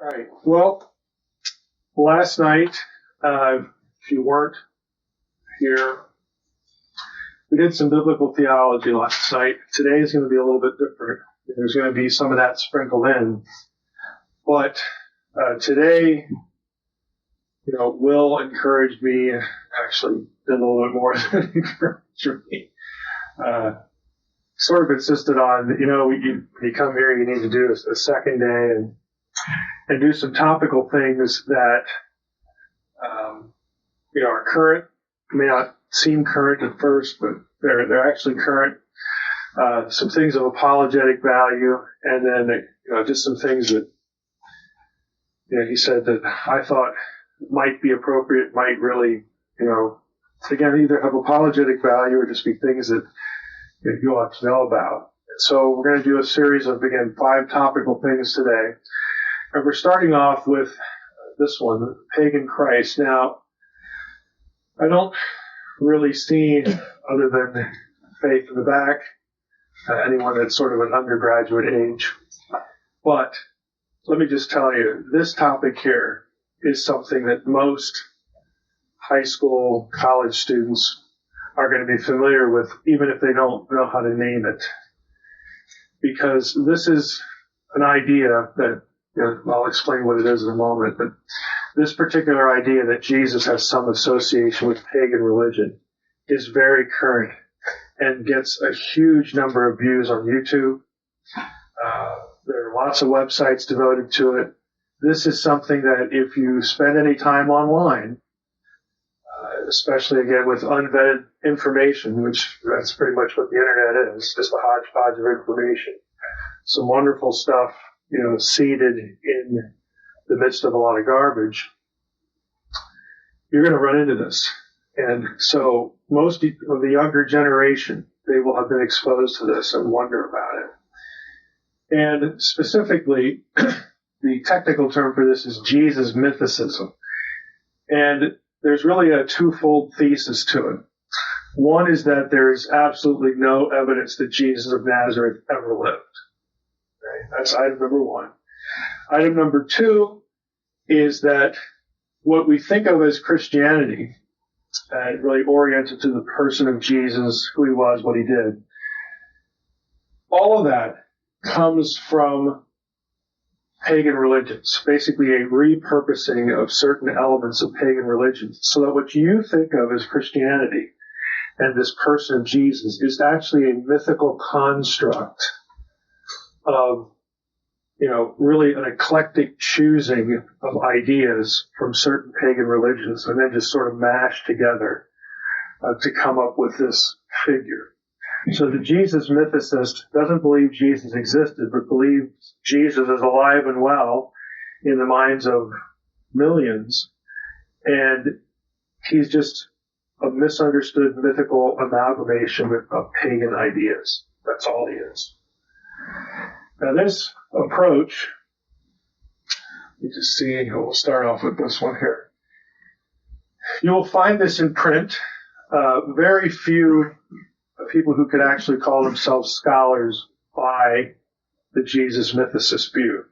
Right. Well, last night, if you weren't here, we did some biblical theology last night. Today is going to be a little bit different. There's going to be some of that sprinkled in. But today, Will encouraged me, actually did a little bit more than encouraged me. Sort of insisted on, when you come here, you need to do a second day and do some topical things that, are current, may not seem current at first, but they're actually current. Some things of apologetic value, and then, just some things that, he said that I thought might be appropriate, might really, again, either have apologetic value or just be things that you ought to know about. So we're going to do a series of, again, 5 topical things today. And we're starting off with this one, Pagan Christ. Now, I don't really see, other than Faith in the back, anyone that's sort of an undergraduate age. But let me just tell you, this topic here is something that most high school, college students are going to be familiar with, even if they don't know how to name it. Because this is an idea that, I'll explain what it is in a moment, but this particular idea that Jesus has some association with pagan religion is very current and gets a huge number of views on YouTube. There are lots of websites devoted to it. This is something that if you spend any time online, especially again with unvetted information, which that's pretty much what the internet is, just a hodgepodge of information. Some wonderful stuff, seeded in the midst of a lot of garbage. You're going to run into this. And so most of the younger generation, they will have been exposed to this and wonder about it. And specifically, the technical term for this is Jesus mythicism. And there's really a twofold thesis to it. One is that there's absolutely no evidence that Jesus of Nazareth ever lived. Right? That's item number 1. Item number 2 is that what we think of as Christianity, really oriented to the person of Jesus, who he was, what he did, all of that comes from pagan religions, basically a repurposing of certain elements of pagan religions, so that what you think of as Christianity and this person of Jesus is actually a mythical construct of, really an eclectic choosing of ideas from certain pagan religions and then just sort of mashed together to come up with this figure. So the Jesus mythicist doesn't believe Jesus existed, but believes Jesus is alive and well in the minds of millions. And he's just a misunderstood mythical amalgamation of pagan ideas. That's all he is. Now this approach, you just see, we'll start off with this one here. You will find this in print. Very few people who could actually call themselves scholars buy the Jesus mythicist view.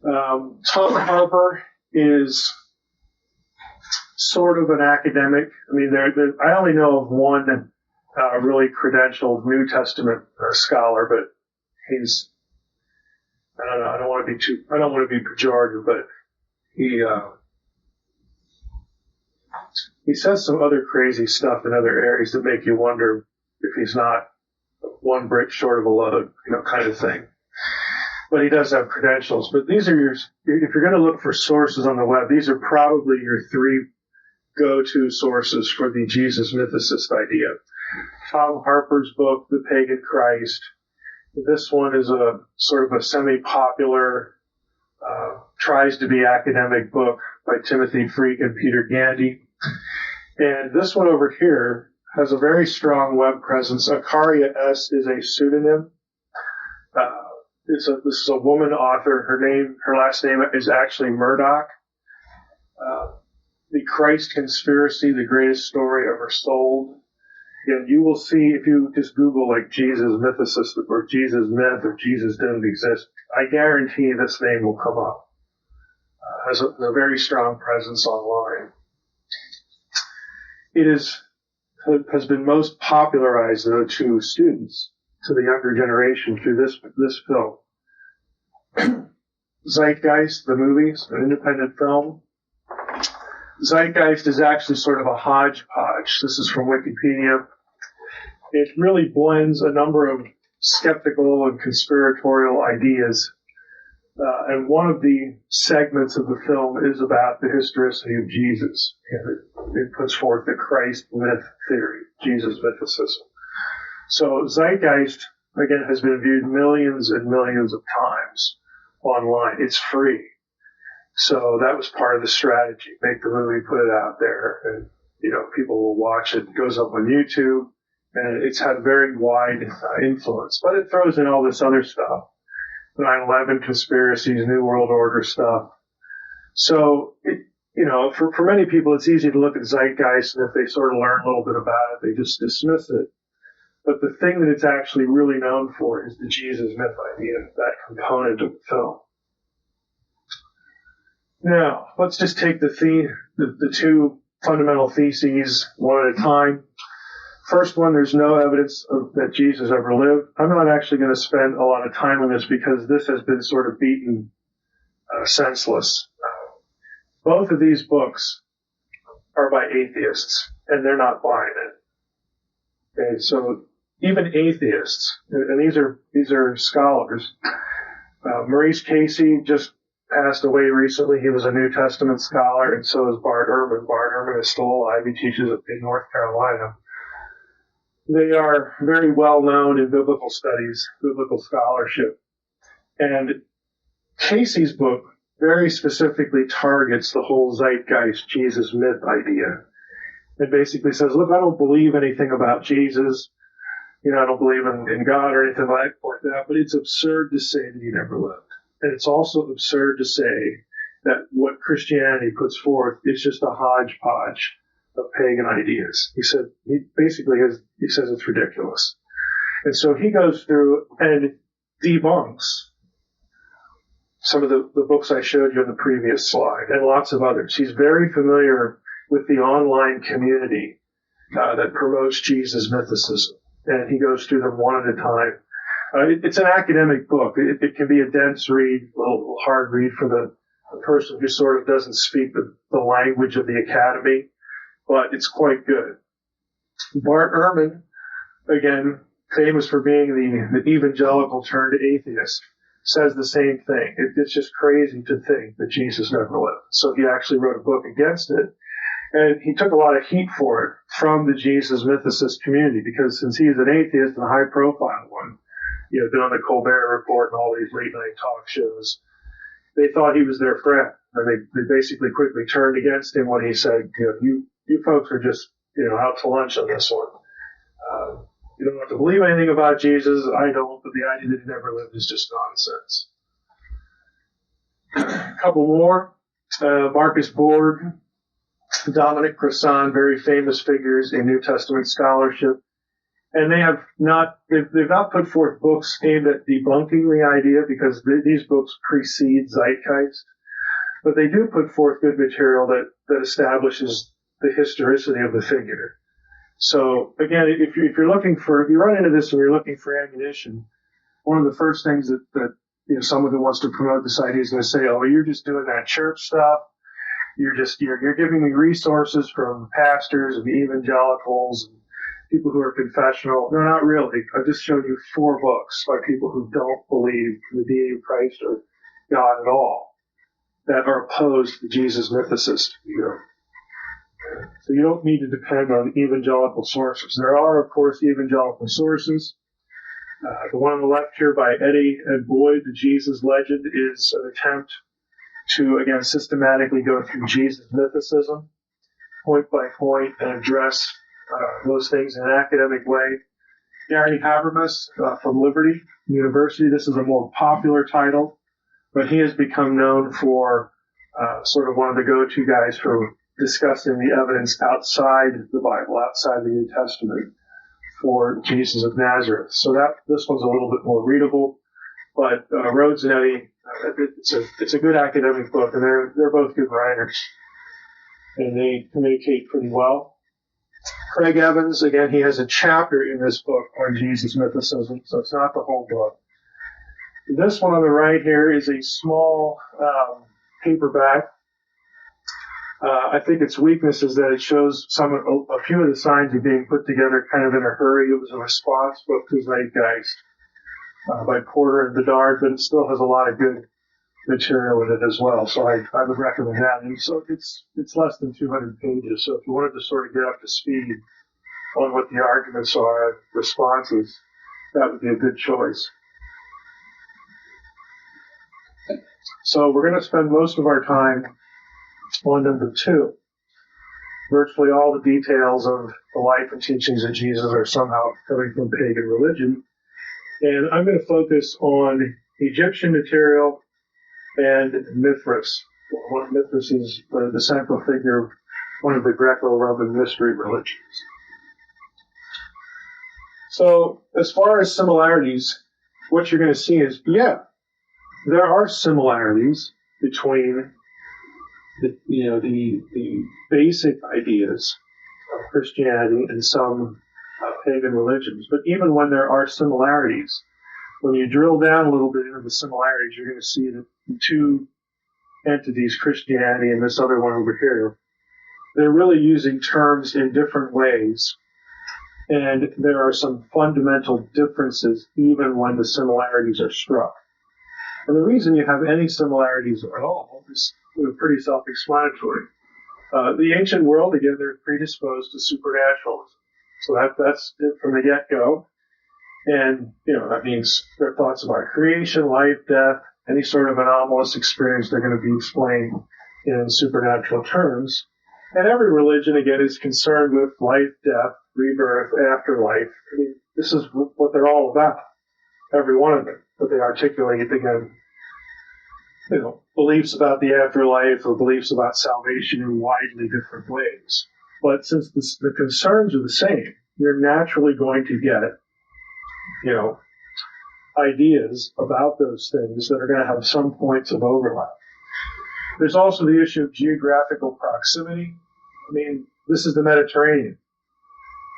Tom Harper is sort of an academic. I mean, I only know of one really credentialed New Testament scholar, but he's, I don't know, I don't want to be pejorative, but he says some other crazy stuff in other areas that make you wonder if he's not one brick short of a load, kind of thing. But he does have credentials. But these are if you're going to look for sources on the web, these are probably your 3 go-to sources for the Jesus mythicist idea. Tom Harper's book, The Pagan Christ. This one is a sort of a semi-popular, tries to be academic book by Timothy Freak and Peter Gandy. And this one over here has a very strong web presence. Akaria S. is a pseudonym. This is a woman author. Her last name is actually Murdoch. The Christ Conspiracy, the greatest story ever sold. And you will see, if you just Google like Jesus mythicist or Jesus myth or Jesus didn't exist, I guarantee this name will come up. has a very strong presence online. It has been most popularized, though, to students, to the younger generation, through this film. Zeitgeist, the movies, an independent film. Zeitgeist is actually sort of a hodgepodge. This is from Wikipedia. It really blends a number of skeptical and conspiratorial ideas. And one of the segments of the film is about the historicity of Jesus. It puts forth the Christ myth theory, Jesus mythicism. So Zeitgeist, again, has been viewed millions and millions of times online. It's free. So that was part of the strategy. Make the movie, put it out there, and, people will watch it. It goes up on YouTube, and it's had very wide influence. But it throws in all this other stuff. 9/11 conspiracies, New World Order stuff. So, for many people, it's easy to look at Zeitgeist, and if they sort of learn a little bit about it, they just dismiss it. But the thing that it's actually really known for is the Jesus myth idea, that component of the film. Now, let's just take the two fundamental theses one at a time. First one, there's no evidence that Jesus ever lived. I'm not actually going to spend a lot of time on this because this has been sort of beaten senseless. Both of these books are by atheists, and they're not buying it. Okay, so even atheists, and these are scholars. Maurice Casey just passed away recently. He was a New Testament scholar, and so is Bart Ehrman. Bart Ehrman is still alive. He teaches in North Carolina. They are very well known in biblical studies, biblical scholarship. And Casey's book very specifically targets the whole Zeitgeist Jesus myth idea. It basically says, look, I don't believe anything about Jesus. I don't believe in God or anything like that, but it's absurd to say that he never lived. And it's also absurd to say that what Christianity puts forth is just a hodgepodge of pagan ideas. He says it's ridiculous. And so he goes through and debunks some of the books I showed you in the previous slide and lots of others. He's very familiar with the online community that promotes Jesus mythicism. And he goes through them one at a time. It's an academic book. It can be a dense read, a little hard read for the person who sort of doesn't speak the language of the academy, but it's quite good. Bart Ehrman, again, famous for being the evangelical turned atheist, says the same thing. It's just crazy to think that Jesus never lived. So he actually wrote a book against it. And he took a lot of heat for it from the Jesus mythicist community, because since he's an atheist and a high-profile one, been on the Colbert Report and all these late-night talk shows, they thought he was their friend. And they basically quickly turned against him when he said, you folks are just, out to lunch on this one. You don't have to believe anything about Jesus. I don't, but the idea that he never lived is just nonsense. A couple more. Marcus Borg, Dominic Crossan, very famous figures in New Testament scholarship. And they've not put forth books aimed at debunking the idea, because these books precede Zeitgeist. But they do put forth good material that establishes the historicity of the figure. So again, if you run into this and you're looking for ammunition, one of the first things that someone who wants to promote this idea is going to say, oh, well, you're just doing that church stuff. You're giving me resources from pastors and evangelicals and people who are confessional. No, not really. I've just showed you 4 books by people who don't believe in the deity of Christ or God at all, that are opposed to Jesus mythicist. So you don't need to depend on evangelical sources. There are, of course, evangelical sources. The one on the left here by Eddie and Boyd, The Jesus Legend, is an attempt to, again, systematically go through Jesus mythicism, point by point, and address those things in an academic way. Gary Habermas from Liberty University, this is a more popular title, but he has become known for sort of one of the go-to guys for discussing the evidence outside the Bible, outside the New Testament, for Jesus of Nazareth. So this one's a little bit more readable, but Rhodes and Eddy It's a good academic book, and they're both good writers, and they communicate pretty well. Craig Evans, again, he has a chapter in this book on Jesus mythicism, so it's not the whole book. This one on the right here is a small paperback. I think its weakness is that it shows a few of the signs of being put together kind of in a hurry. It was a response book to Zeitgeist by Porter and Bedard, but it still has a lot of good material in it as well. So I would recommend that. And so it's less than 200 pages. So if you wanted to sort of get up to speed on what the arguments are, responses, that would be a good choice. So we're going to spend most of our time on number 2. Virtually all the details of the life and teachings of Jesus are somehow coming from pagan religion. And I'm going to focus on Egyptian material and Mithras. Mithras is the central figure of one of the Greco-Roman mystery religions. So as far as similarities, what you're going to see is, there are similarities between the basic ideas of Christianity and some pagan religions. But even when there are similarities, when you drill down a little bit into the similarities, you're going to see that the two entities, Christianity and this other one over here, they're really using terms in different ways. And there are some fundamental differences even when the similarities are struck. And the reason you have any similarities at all is pretty self-explanatory. The ancient world, again, they're predisposed to supernaturalism. So that's it from the get-go. And, that means their thoughts about creation, life, death, any sort of anomalous experience, they're going to be explained in supernatural terms. And every religion, again, is concerned with life, death, rebirth, afterlife. I mean, this is what they're all about, every one of them. But they articulate, again, beliefs about the afterlife or beliefs about salvation in widely different ways. But since the concerns are the same, you're naturally going to get, ideas about those things that are going to have some points of overlap. There's also the issue of geographical proximity. I mean, this is the Mediterranean.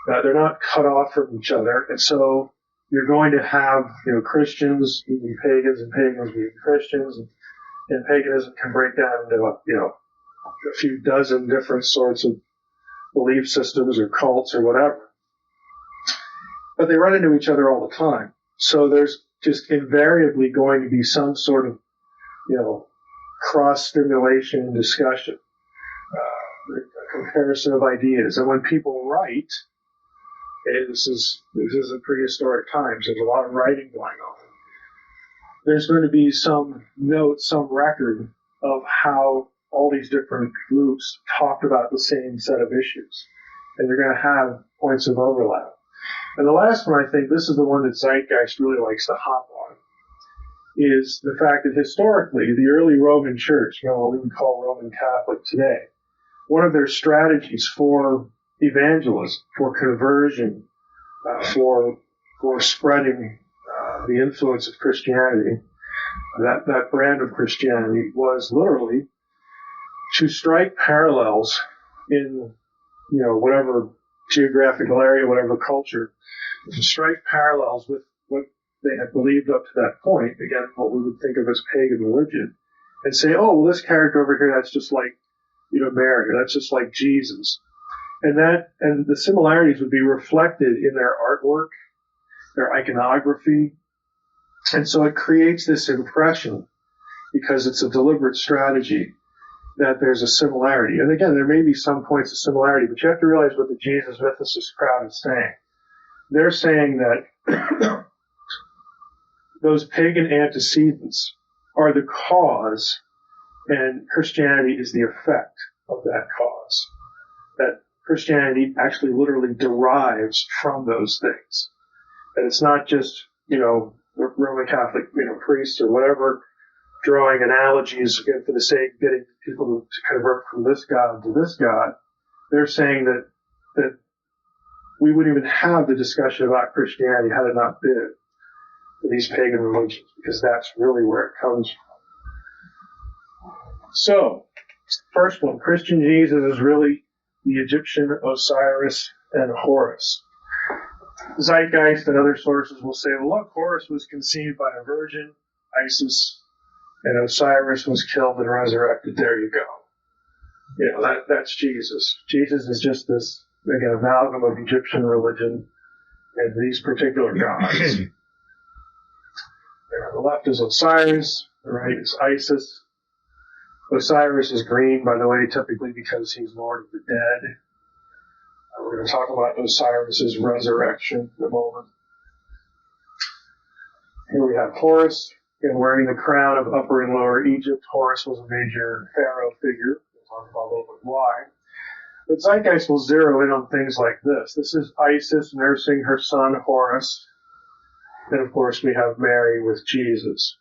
They're not cut off from each other, and so you're going to have, Christians being pagans and pagans being Christians, and paganism can break down into, a few dozen different sorts of belief systems or cults or whatever. But they run into each other all the time. So there's just invariably going to be some sort of, cross-stimulation discussion, comparison of ideas. And when people write, this is a prehistoric times, there's a lot of writing going on. There's going to be some note, some record of how all these different groups talked about the same set of issues. And you're going to have points of overlap. And the last one, I think, this is the one that Zeitgeist really likes to hop on, is the fact that historically, the early Roman Church, what we would call Roman Catholic today, one of their strategies for evangelism, for conversion, for spreading the influence of Christianity, that brand of Christianity, was literally to strike parallels in, whatever geographical area, whatever culture, to strike parallels with what they had believed up to that point, again, what we would think of as pagan religion, and say, oh, well, this character over here, that's just like, Mary, that's just like Jesus. And the similarities would be reflected in their artwork, their iconography. And so it creates this impression, because it's a deliberate strategy, that there's a similarity. And again, there may be some points of similarity, but you have to realize what the Jesus mythicist crowd is saying. They're saying that those pagan antecedents are the cause, and Christianity is the effect of that cause. That Christianity actually literally derives from those things. And it's not just, Roman Catholic, priests or whatever, drawing analogies again for the sake of getting people to convert from this God to this God. They're saying that we wouldn't even have the discussion about Christianity had it not been for these pagan religions, because that's really where it comes from. So, first one, Christian Jesus is really the Egyptian Osiris and Horus. Zeitgeist and other sources will say, well, look, Horus was conceived by a virgin, Isis, and Osiris was killed and resurrected. There you go. That's Jesus. Jesus is just this, again, amalgam of Egyptian religion and these particular gods. On the left is Osiris, the right is Isis. Osiris is green, by the way, typically because he's Lord of the Dead. We're going to talk about Osiris's resurrection in a moment. Here we have Horus, again, wearing the crown of Upper and Lower Egypt. Horus was a major pharaoh figure. We'll talk about a little bit why. But Zeitgeist will zero in on things like this. This is Isis nursing her son Horus. And of course, we have Mary with Jesus.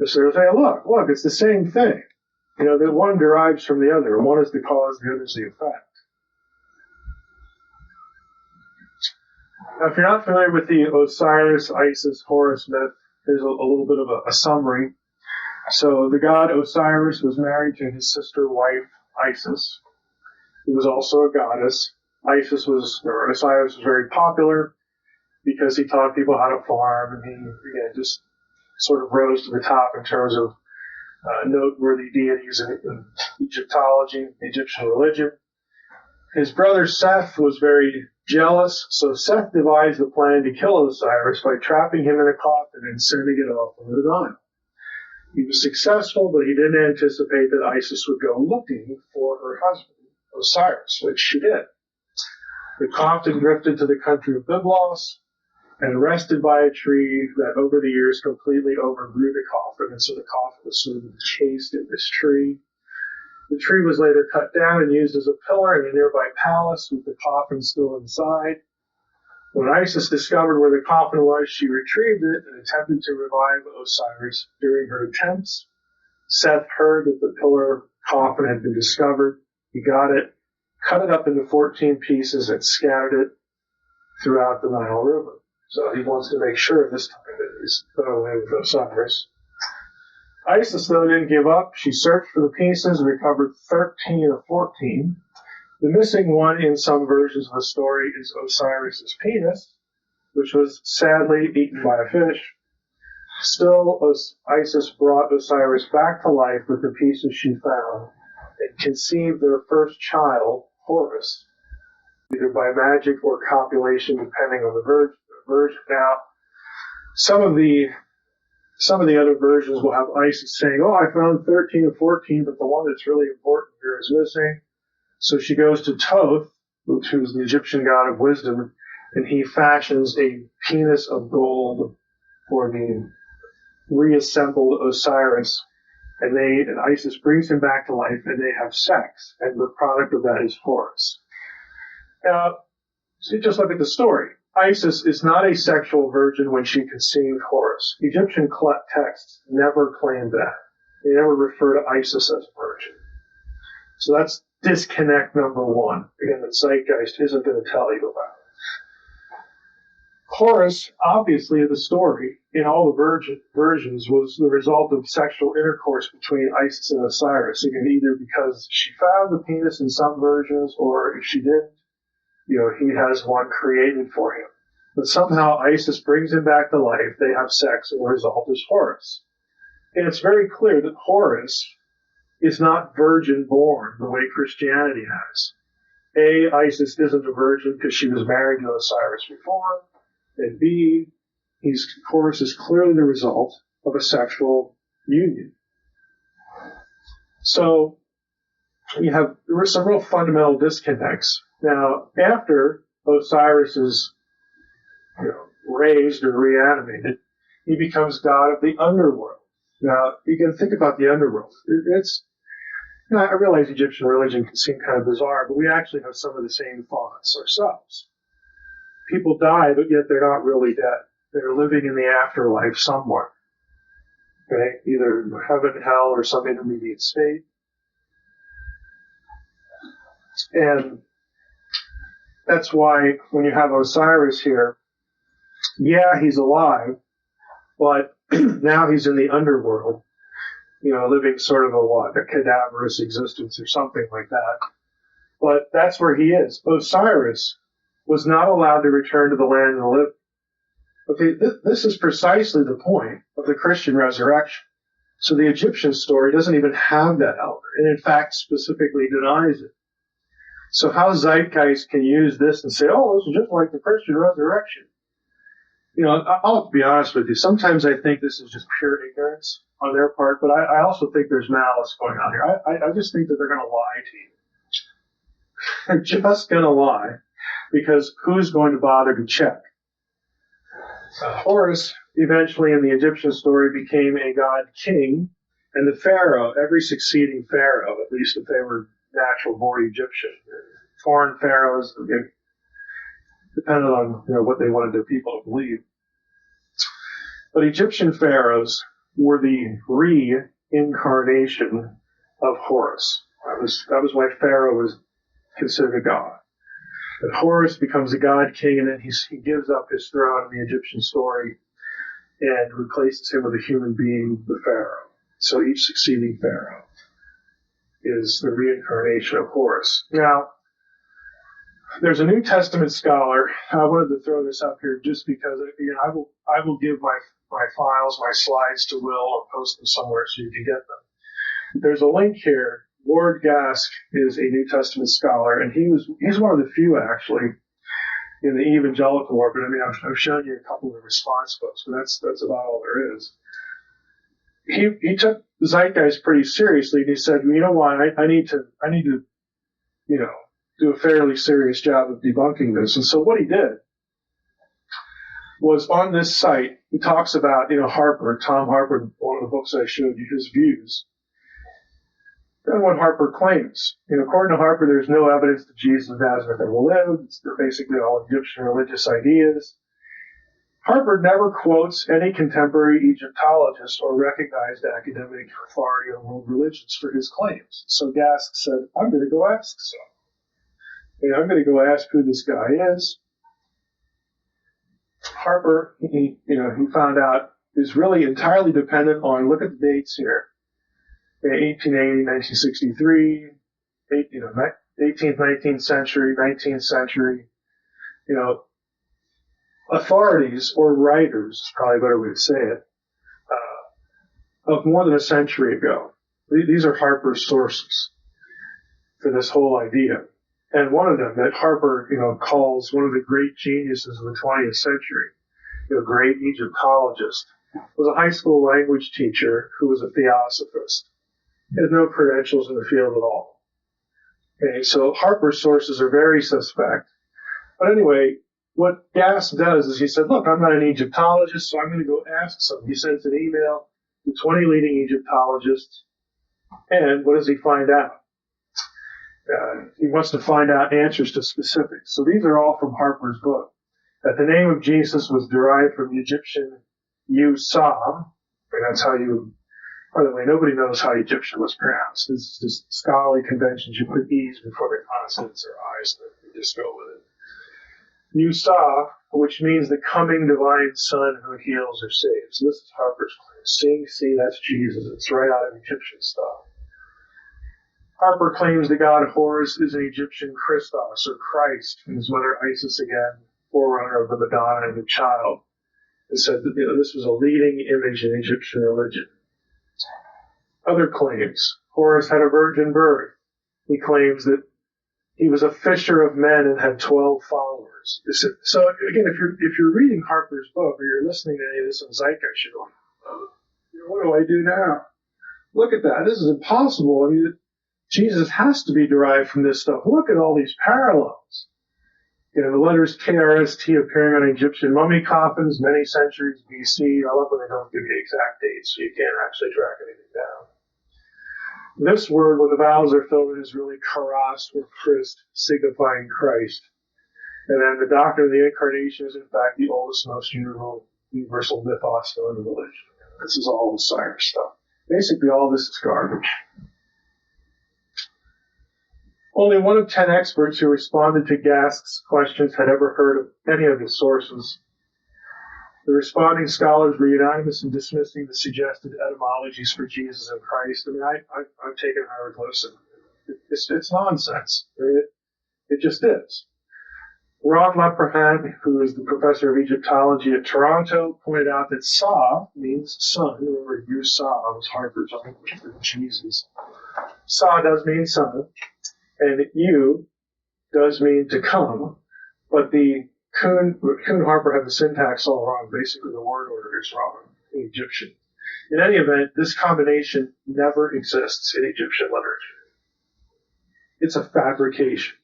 So they'll say, look, it's the same thing. The one derives from the other. One is the cause, the other is the effect. Now, if you're not familiar with the Osiris, Isis, Horus myth, here's a little bit of a summary. So the god Osiris was married to his sister wife, Isis, who was also a goddess. Osiris was very popular because he taught people how to farm, and he just sort of rose to the top in terms of noteworthy deities in Egyptology, Egyptian religion. His brother Seth was very jealous, so Seth devised a plan to kill Osiris by trapping him in a coffin and sending it off into the Nile. He was successful, but he didn't anticipate that Isis would go looking for her husband, Osiris, which she did. The coffin drifted to the country of Byblos and rested by a tree that over the years completely overgrew the coffin, and so the coffin was sort of encased in this tree. The tree was later cut down and used as a pillar in a nearby palace with the coffin still inside. When Isis discovered where the coffin was, she retrieved it and attempted to revive Osiris. During her attempts, Seth heard that the pillar coffin had been discovered. He got it, cut it up into 14 pieces, and scattered it throughout the Nile River. So he wants to make sure this time that he's done away with Osiris. Isis, though, didn't give up. She searched for the pieces and recovered 13 of 14. The missing one in some versions of the story is Osiris's penis, which was sadly eaten by a fish. Still, Isis brought Osiris back to life with the pieces she found and conceived their first child, Horus, either by magic or copulation, depending on the version. Now, some of the other versions will have Isis saying, I found 13 of 14, but the one that's really important here is missing. So she goes to Thoth, who's the Egyptian god of wisdom, and he fashions a penis of gold for the reassembled Osiris. And Isis brings him back to life, and they have sex. And the product of that is Horus. Now, so just look at the story. Isis is not a sexual virgin when she conceived Horus. Egyptian texts never claim that. They never refer to Isis as a virgin. So that's disconnect number one. Again, the Zeitgeist isn't going to tell you about it. Horus, obviously, the story in all the versions was the result of sexual intercourse between Isis and Osiris. Again, either because she found the penis in some versions, or if she didn't, he has one created for him. But somehow Isis brings him back to life. They have sex, and the result is Horus. And it's very clear that Horus is not virgin born the way Christianity has. Isis isn't a virgin because she was married to Osiris before. And B, Horus is clearly the result of a sexual union. So there were some real fundamental disconnects. Now, after Osiris is raised or reanimated, he becomes god of the underworld. Now, you can think about the underworld. I realize Egyptian religion can seem kind of bizarre, but we actually have some of the same thoughts ourselves. People die, but yet they're not really dead. They're living in the afterlife somewhere. Okay? Either heaven, hell, or some intermediate state. And that's why when you have Osiris here, he's alive, but now he's in the underworld. living sort of a cadaverous existence or something like that. But that's where he is. Osiris was not allowed to return to the land of the living. Okay, this is precisely the point of the Christian resurrection. So the Egyptian story doesn't even have that element, and in fact specifically denies it. So how Zeitgeist can use this and say, oh, this is just like the Christian resurrection. I'll have to be honest with you. Sometimes I think this is just pure ignorance on their part, but I also think there's malice going on here. I just think that they're going to lie to you. They're just going to lie, because who's going to bother to check? Horus, eventually in the Egyptian story, became a god king, and the pharaoh, every succeeding pharaoh, at least if they were natural-born Egyptian, foreign pharaohs, depended on what they wanted their people to believe. But Egyptian pharaohs were the reincarnation of Horus. That was why Pharaoh was considered a god. But Horus becomes a god king, and then he gives up his throne in the Egyptian story and replaces him with a human being, the pharaoh. So each succeeding pharaoh is the reincarnation of Horus. Now, there's a New Testament scholar. I wanted to throw this up here just because I will give my files, my slides to Will, or post them somewhere so you can get them. There's a link here. Lord Gask is a New Testament scholar, and he's one of the few actually in the evangelical orbit. I mean, I've shown you a couple of response books, but that's about all there is. He took Zeitgeist pretty seriously, and he said, you know what, I need to do a fairly serious job of debunking this. And so what he did was, on this site, he talks about, Tom Harper, one of the books I showed you, his views. And what Harper claims. According to Harper, there's no evidence that Jesus of Nazareth ever lived. They're basically all Egyptian religious ideas. Harper never quotes any contemporary Egyptologist or recognized academic authority on world religions for his claims. So Gask said, I'm going to go ask some. I'm going to go ask who this guy is. Harper, he found out, is really entirely dependent on, look at the dates here, 1880, 1963, 18th, 19th century, 19th century, authorities or writers, is probably a better way to say it, of more than a century ago. These are Harper's sources for this whole idea. And one of them that Harper, calls one of the great geniuses of the 20th century, great Egyptologist, was a high school language teacher who was a theosophist. He has no credentials in the field at all. Okay, so Harper's sources are very suspect. But anyway, what Gask does is he said, look, I'm not an Egyptologist, so I'm going to go ask some. He sends an email to 20 leading Egyptologists, and what does he find out? He wants to find out answers to specifics. So these are all from Harper's book. That the name of Jesus was derived from the Egyptian Yu-Sa. That's how you, by the way, nobody knows how Egyptian was pronounced. This is just scholarly conventions. You put E's before the consonants or I's, and you just go with it. Yu-Sa, which means the coming divine Son who heals or saves. So this is Harper's claim. See, that's Jesus. It's right out of Egyptian stuff. Harper claims the god Horus is an Egyptian Christos, or Christ, and his mother Isis again, forerunner of the Madonna and the Child. It said that this was a leading image in Egyptian religion. Other claims. Horus had a virgin birth. He claims that he was a fisher of men and had 12 followers. So again, if you're reading Harper's book or you're listening to any of this on Zeitgeist, you're going, what do I do now? Look at that. This is impossible. I mean, Jesus has to be derived from this stuff. Look at all these parallels. The letters KRST appearing on Egyptian mummy coffins many centuries BC. I love when they don't give you exact dates, so you can't actually track anything down. This word, when the vowels are filled in, is really karas or Christ, signifying Christ. And then the doctrine of the incarnation is, in fact, the oldest, most universal mythos still in religion. This is all Osiris stuff. Basically, all this is garbage. Only one of 10 experts who responded to Gask's questions had ever heard of any of his sources. The responding scholars were unanimous in dismissing the suggested etymologies for Jesus and Christ. I mean, I've taken hieroglyphs, and it's nonsense. It just is. Ron Leprehan, who is the professor of Egyptology at Toronto, pointed out that Sa means son. Remember, you Sa was Harvard's language for Jesus. Sa does mean son, and you does mean to come, but the Kuhn Harper had the syntax all wrong. Basically, the word order is wrong in Egyptian. In any event, this combination never exists in Egyptian literature. It's a fabrication.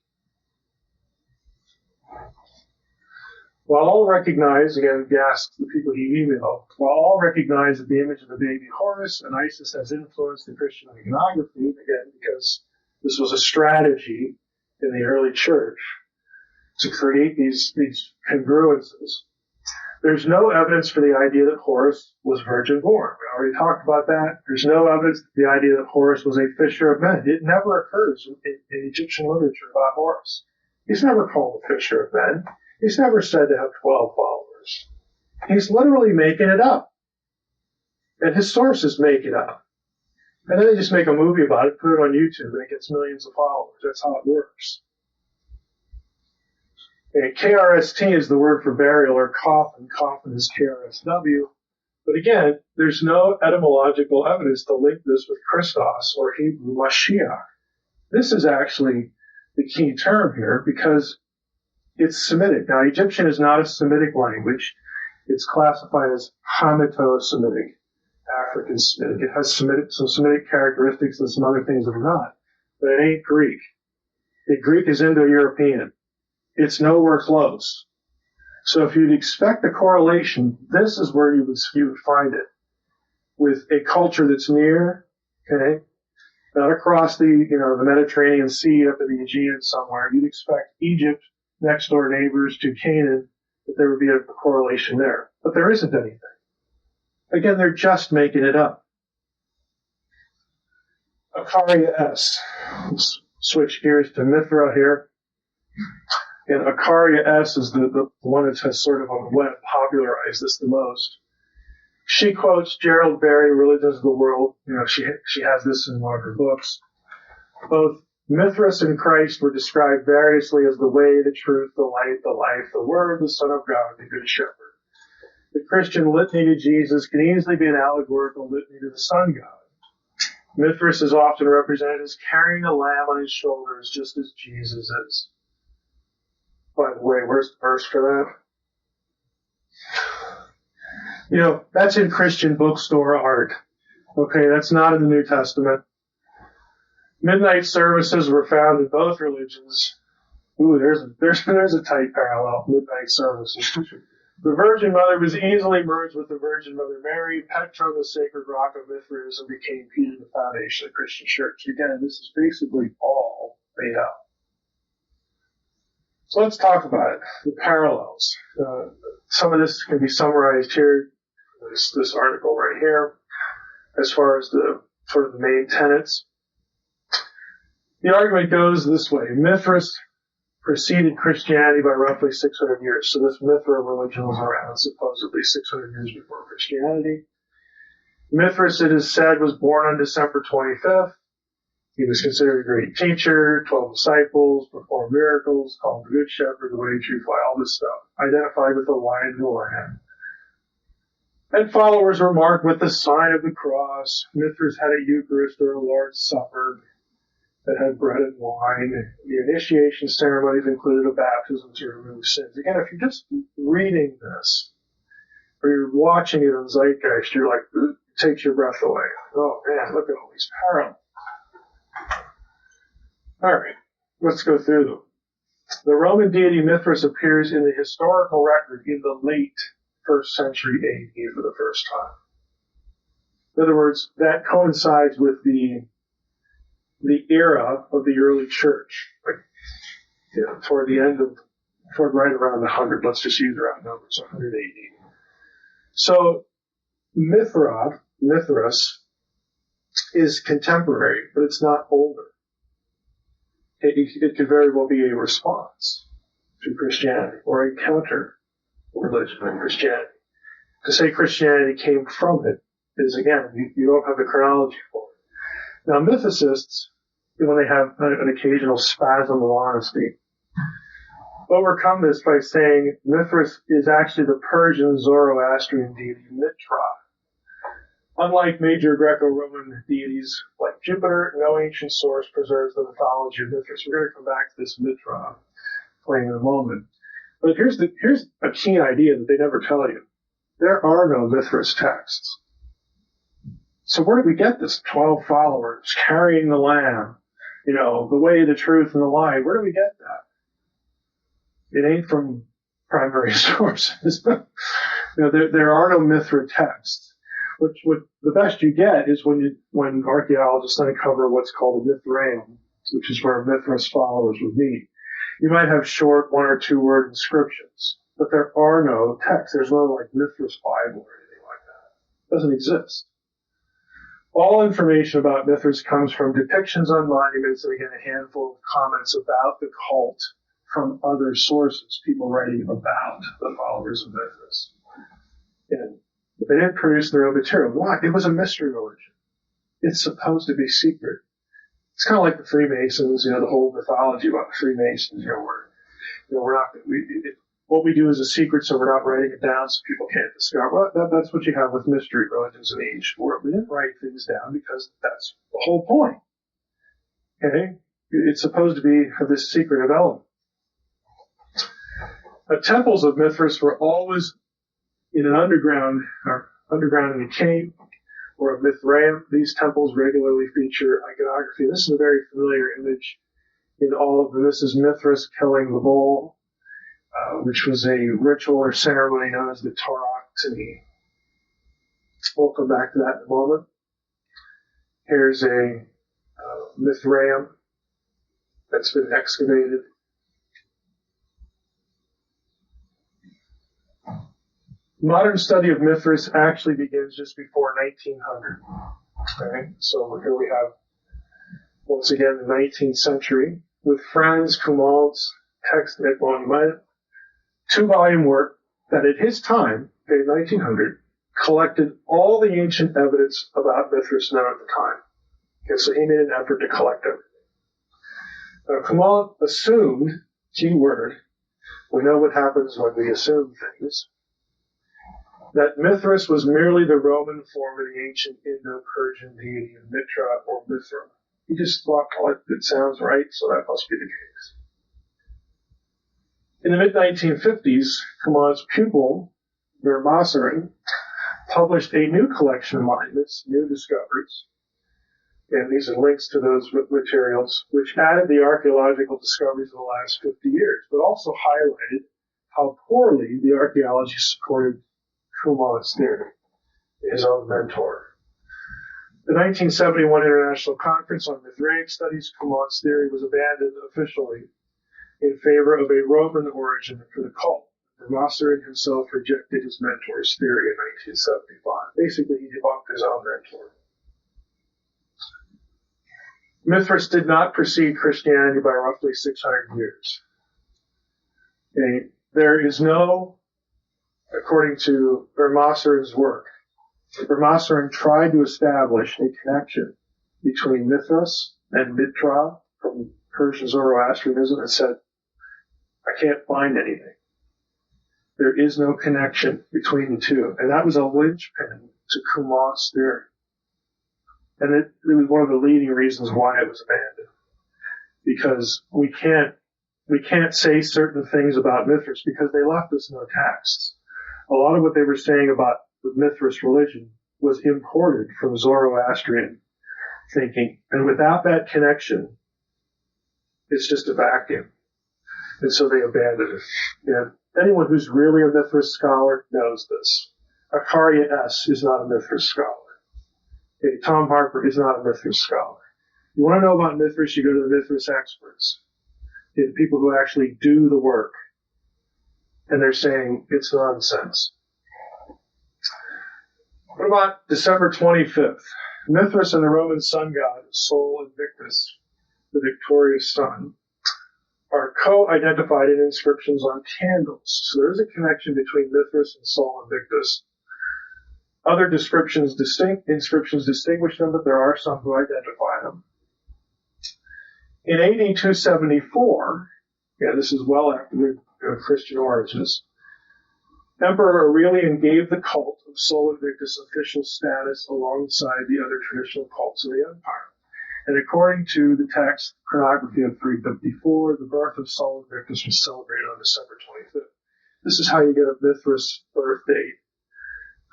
While all recognize, again, Gas, the people he emailed, while all recognize that the image of the baby Horus and Isis has influenced the Christian iconography, again, because this was a strategy in the early church to create these congruences, there's no evidence for the idea that Horus was virgin born. We already talked about that. There's no evidence for the idea that Horus was a fisher of men. It never occurs in Egyptian literature about Horus. He's never called a fisher of men. He's never said to have 12 followers. He's literally making it up. And his sources make it up. And then they just make a movie about it, put it on YouTube, and it gets millions of followers. That's how it works. And KRST is the word for burial or coffin. Coffin is KRSW. But again, there's no etymological evidence to link this with Christos or Hebrew Mashiach. This is actually the key term here because it's Semitic. Now, Egyptian is not a Semitic language. It's classified as Hamito-Semitic, African Semitic. It has some Semitic characteristics and some other things that are not. But it ain't Greek. Greek is Indo-European. It's nowhere close. So if you'd expect a correlation, this is where you would find it. With a culture that's near, okay, not across the Mediterranean Sea up in the Aegean somewhere, you'd expect Egypt, next door neighbors to Canaan, that there would be a correlation there. But there isn't anything. Again, they're just making it up. Akaria S. Let's switch gears to Mithra here. And Akaria S. is the one that has sort of on the web popularized this the most. She quotes Gerald Berry, Religions of the World. She has this in one of her books. Both Mithras and Christ were described variously as the way, the truth, the light, the life, the Word, the Son of God, the Good Shepherd. The Christian litany to Jesus can easily be an allegorical litany to the Sun God. Mithras is often represented as carrying a lamb on his shoulders, just as Jesus is. By the way, where's the verse for that? That's in Christian bookstore art. Okay, that's not in the New Testament. Midnight services were found in both religions. Ooh, there's a tight parallel. Midnight services. The Virgin Mother was easily merged with the Virgin Mother Mary. Petra, the sacred rock of Mithraism, became key to the foundation of the Christian Church. Again, this is basically all made up. So let's talk about it, the parallels. Some of this can be summarized here, this article right here, as far as the sort of the main tenets. The argument goes this way. Mithras preceded Christianity by roughly 600 years. So this Mithra religion was around supposedly 600 years before Christianity. Mithras, it is said, was born on December 25th. He was considered a great teacher, 12 disciples, performed miracles, called the Good Shepherd, the way, truth, light, all this stuff. Identified with the lion and the lamb. And followers were marked with the sign of the cross. Mithras had a Eucharist or a Lord's Supper that had bread and wine. The initiation ceremonies included a baptism to remove sins. Again, if you're just reading this, or you're watching it on Zeitgeist, you're like, it takes your breath away. Oh man, look at all these parallels. All right, let's go through them. The Roman deity Mithras appears in the historical record in the late 1st century AD for the first time. In other words, that coincides with the era of the early church, toward right around 100. Let's just use round numbers, 100 AD. So Mithras, is contemporary, but it's not older. It could very well be a response to Christianity or a counter religion in Christianity. to say Christianity came from it is, again, you don't have the chronology for it. Now, mythicists, when they have an occasional spasm of honesty, overcome this by saying Mithras is actually the Persian Zoroastrian deity Mitra. Unlike major Greco-Roman deities like Jupiter, no ancient source preserves the mythology of Mithras. We're going to come back to this Mitra claim in a moment. But here's a key idea that they never tell you. There are no Mithras texts. So where did we get this 12 followers carrying the lamb, the way, the truth, and the light? Where do we get that? It ain't from primary sources. There are no Mithra texts. What the best you get is when archaeologists uncover what's called a Mithraeum, which is where Mithras followers would meet. You might have short 1 or 2 word inscriptions, but there are no texts. There's no Mithras Bible or anything like that. It doesn't exist. All information about Mithras comes from depictions on monuments and, again, a handful of comments about the cult from other sources, people writing about the followers of Mithras. And they didn't produce their own material. Why? It was a mystery religion. It's supposed to be secret. It's kind of like the Freemasons, the whole mythology about the Freemasons. What we do is a secret, so we're not writing it down so people can't discover. Well, that's what you have with mystery religions in the ancient world. We didn't write things down because that's the whole point. Okay? It's supposed to be of this secretive element. The temples of Mithras were always in an underground in a cave or a Mithraeum. These temples regularly feature iconography. This is a very familiar image in all of them. This is Mithras killing the bull, which was a ritual or ceremony known as the Tauroctony. We'll come back to that in a moment. Here's a Mithraeum that's been excavated. Modern study of Mithras actually begins just before 1900. Okay, so here we have, once again, the 19th century, with Franz Cumont's text et monument, 2-volume work that at his time, in 1900, collected all the ancient evidence about Mithras known at the time. Okay, so he made an effort to collect everything. Cumont assumed, key word, we know what happens when we assume things, that Mithras was merely the Roman form of the ancient Indo-Persian deity of Mitra or Mithra. He just thought, it sounds right, so that must be the case. In the mid-1950s, Cumont's pupil, Vermaseren, published a new collection of monuments, new discoveries, and these are links to those materials, which added the archaeological discoveries of the last 50 years, but also highlighted how poorly the archaeology supported Cumont's theory, his own mentor. The 1971 International Conference on Mithraic Studies, Cumont's theory was abandoned officially in favor of a Roman origin for the cult. Vermaseren himself rejected his mentor's theory in 1975. Basically, he debunked his own mentor. Mithras did not precede Christianity by roughly 600 years. Okay. There is no, according to Vermaseren's work, Vermaseren tried to establish a connection between Mithras and Mitra from Persian Zoroastrianism and said, I can't find anything. There is no connection between the two. And that was a linchpin to Cumont's theory. And it was one of the leading reasons why it was abandoned. Because we can't say certain things about Mithras because they left us no texts. A lot of what they were saying about the Mithras religion was imported from Zoroastrian thinking. And without that connection, it's just a vacuum. And so they abandoned it. And anyone who's really a Mithras scholar knows this. Akaria S. is not a Mithras scholar. Okay, Tom Harper is not a Mithras scholar. You want to know about Mithras, you go to the Mithras experts. The people who actually do the work. And they're saying it's nonsense. What about December 25th? Mithras and the Roman sun god, Sol Invictus, the victorious sun, are co-identified in inscriptions on candles. So there is a connection between Mithras and Sol Invictus. Other inscriptions distinguish them, but there are some who identify them. In AD 274, this is well after the Christian origins, Emperor Aurelian gave the cult of Sol Invictus official status alongside the other traditional cults of the empire. And according to the text, chronography of 354, the birth of Sol Invictus was celebrated on December 25th. This is how you get a Mithras birth date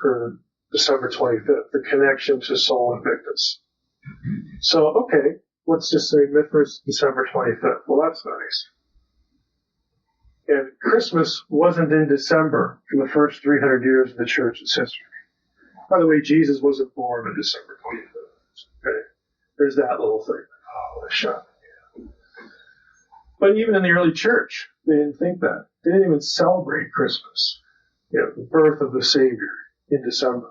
for December 25th, the connection to Sol Invictus. So, okay, let's just say Mithras, December 25th. Well, that's nice. And Christmas wasn't in December for the first 300 years of the church's history. By the way, Jesus wasn't born on December 25th. Okay? There's that little thing. Oh, what a shock. Yeah. But even in the early church, they didn't think that. They didn't even celebrate Christmas, the birth of the Savior in December.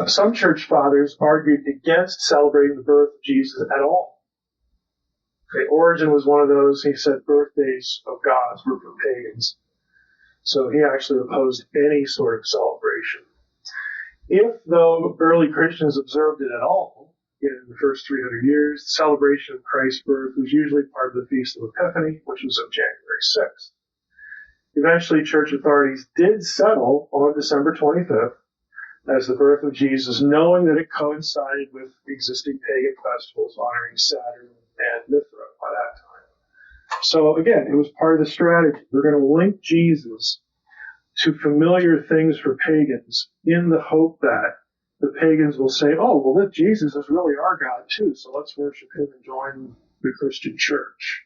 Some church fathers argued against celebrating the birth of Jesus at all. Okay, Origen was one of those. He said birthdays of gods were for pagans. So he actually opposed any sort of celebration. If, though, early Christians observed it at all, in the first 300 years, the celebration of Christ's birth was usually part of the Feast of Epiphany, which was on January 6th. Eventually, church authorities did settle on December 25th as the birth of Jesus, knowing that it coincided with existing pagan festivals honoring Saturn and Mithra by that time. So again, it was part of the strategy. We're going to link Jesus to familiar things for pagans in the hope that the pagans will say, oh, well, Jesus is really our God too, so let's worship him and join the Christian church.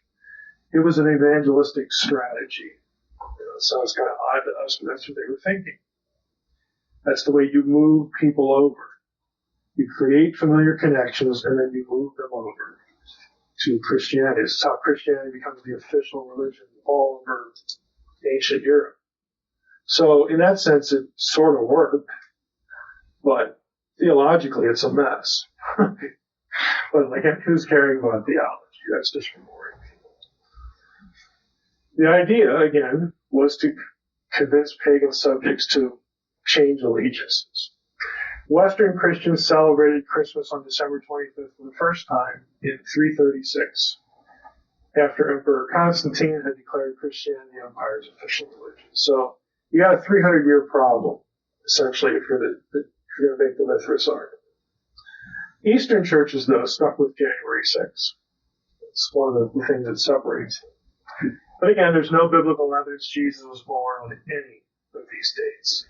It was an evangelistic strategy. It sounds kind of odd to us, but that's what they were thinking. That's the way you move people over. You create familiar connections, and then you move them over to Christianity. This is how Christianity becomes the official religion all over ancient Europe. So in that sense, it sort of worked, but theologically, it's a mess. But like, who's caring about theology? That's just for boring people. The idea, again, was to convince pagan subjects to change allegiances. Western Christians celebrated Christmas on December 25th for the first time in 336, after Emperor Constantine had declared Christianity the empire's official religion. So you got a 300-year problem, essentially, if you're going to make the Mithras argument. Eastern churches, though, stuck with January 6th. It's one of the things that separates them. But again, there's no biblical evidence Jesus was born on any of these dates.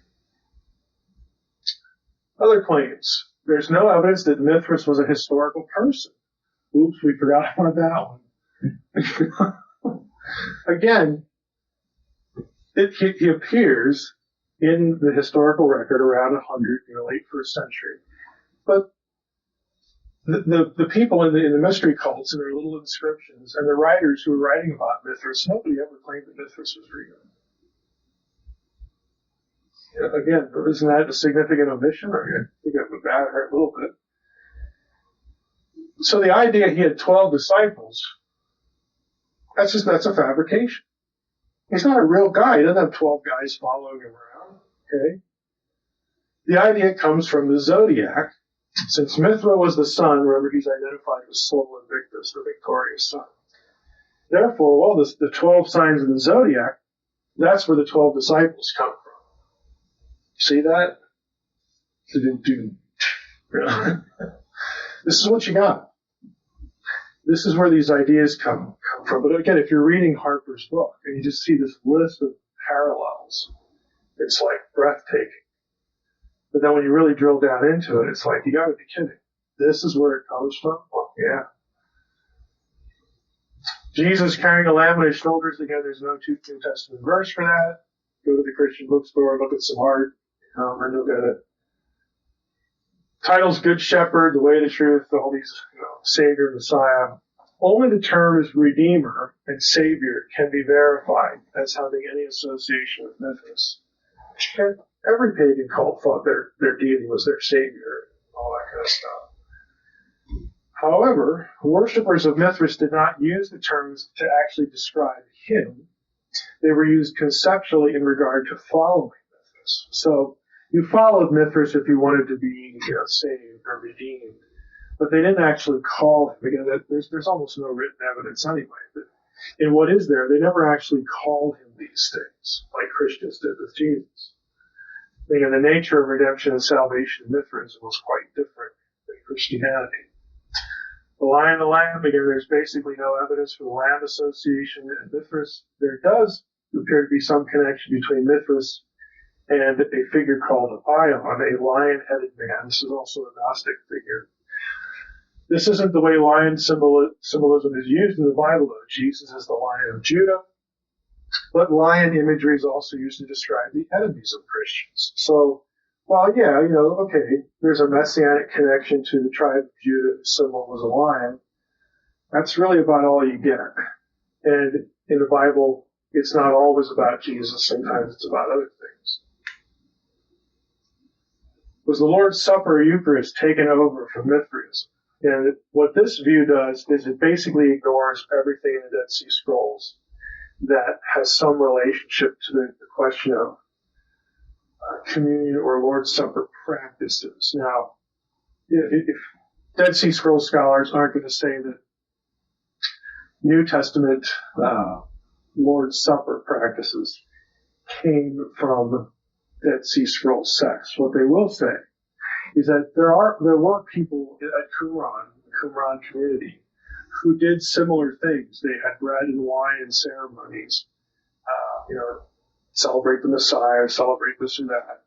Other claims. There's no evidence that Mithras was a historical person. Oops, we forgot about that one. Again, he appears in the historical record around 100, late first century. But the people in the mystery cults and their little inscriptions and the writers who were writing about Mithras, nobody ever claimed that Mithras was real. Again, isn't that a significant omission? Or I think it would matter a little bit. So the idea he had 12 disciples, that's a fabrication. He's not a real guy. He doesn't have 12 guys following him around. Okay? The idea comes from the zodiac. Since Mithra was the sun, remember he's identified as Sol Invictus, the victorious sun. Therefore, the 12 signs of the zodiac, that's where the 12 disciples come from. See that? This is what you got. This is where these ideas come from. But again, if you're reading Harper's book and you just see this list of parallels, it's like breathtaking. But then when you really drill down into it, it's like, you gotta be kidding. This is where it comes from? Well, yeah. Jesus carrying a lamb on his shoulders, again, there's no New Testament verse for that. Go to the Christian bookstore, look at some art, and you'll get it. Titles Good Shepherd, The Way, the Truth, all these, Savior, Messiah. Only the terms Redeemer and Savior can be verified as having any association with Mithras. And every pagan cult thought their deity was their Savior, and all that kind of stuff. However, worshippers of Mithras did not use the terms to actually describe him. They were used conceptually in regard to following Mithras. So, You followed Mithras if you wanted to be saved or redeemed. But they didn't actually call him. Again, there's almost no written evidence anyway. But in what is there, they never actually called him these things, like Christians did with Jesus. Again, the nature of redemption and salvation in Mithras was quite different than Christianity. The Lion, the Lamb, again, there's basically no evidence for the Lamb association and Mithras. There does appear to be some connection between Mithras and a figure called Ion, a lion-headed man. This is also a Gnostic figure. This isn't the way lion symbolism is used in the Bible, though. Jesus is the Lion of Judah. But lion imagery is also used to describe the enemies of Christians. So, while, okay, there's a messianic connection to the tribe of Judah, the symbol was a lion, that's really about all you get. And in the Bible, it's not always about Jesus. Sometimes it's about other things. Was the Lord's Supper or Eucharist taken over from Mithraism? And what this view does is it basically ignores everything in the Dead Sea Scrolls that has some relationship to the question of communion or Lord's Supper practices. Now, if Dead Sea Scrolls scholars aren't going to say that New Testament Lord's Supper practices came from Dead Sea Scrolls sects, what they will say is that there were people at Qumran, the Qumran community, who did similar things. They had bread and wine and ceremonies, celebrate the Messiah, celebrate this or that.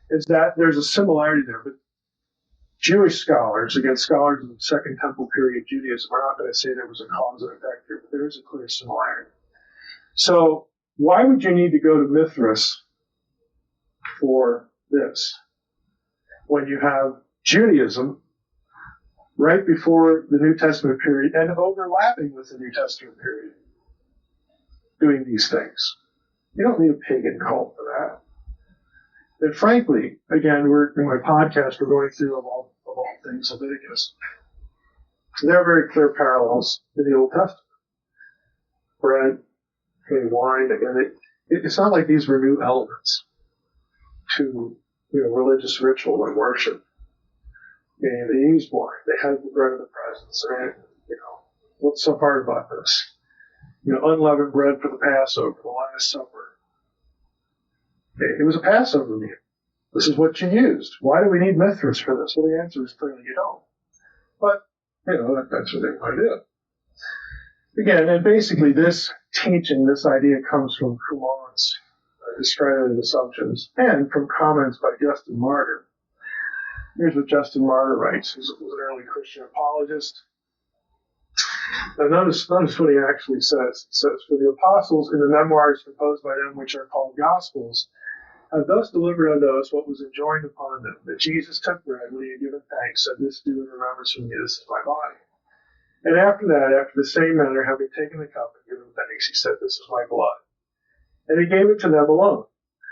It's that there's a similarity there, but Jewish scholars, again, scholars of the Second Temple period Judaism, are not going to say there was a cause and effect here, but there is a clear similarity. So why would you need to go to Mithras for this when you have Judaism right before the New Testament period and overlapping with the New Testament period doing these things? You don't need a pagan cult for that. And frankly, again, in my podcast, we're going through of all things Leviticus. There are very clear parallels in the Old Testament. Bread, wine, again, it's not like these were new elements to religious ritual and worship. And they used wine. They had the bread of the presence. And, what's so hard about this? Unleavened bread for the Passover, the Last Supper. It was a Passover meal. This is what you used. Why do we need Mithras for this? Well, the answer is clearly you don't. But, that's what they want to do. Again, and basically this teaching, this idea comes from Qumran's discredited assumptions and from comments by Justin Martyr. Here's what Justin Martyr writes. He was an early Christian apologist. Now notice what he actually says. He says, "For the apostles in the memoirs composed by them, which are called Gospels, have thus delivered unto us what was enjoined upon them, that Jesus took bread when he had given thanks, said, This do in remembrance of me, this is my body. And after that, after the same manner, having taken the cup and given thanks, he said, This is my blood. And he gave it to them alone,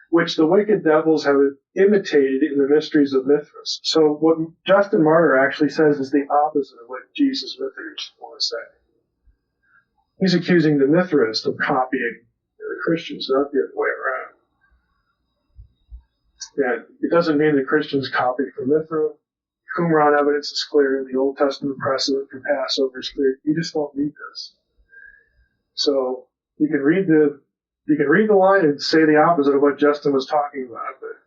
which the wicked devils have imitated in the mysteries of Mithras." So what Justin Martyr actually says is the opposite of what Jesus Mithras want to say. He's accusing the Mithraists of copying the Christians, not the other way around. Yeah, it doesn't mean the Christians copied from Mithra. Qumran evidence is clear. The Old Testament precedent for Passover is clear. You just don't need this. So you can read the line and say the opposite of what Justin was talking about, but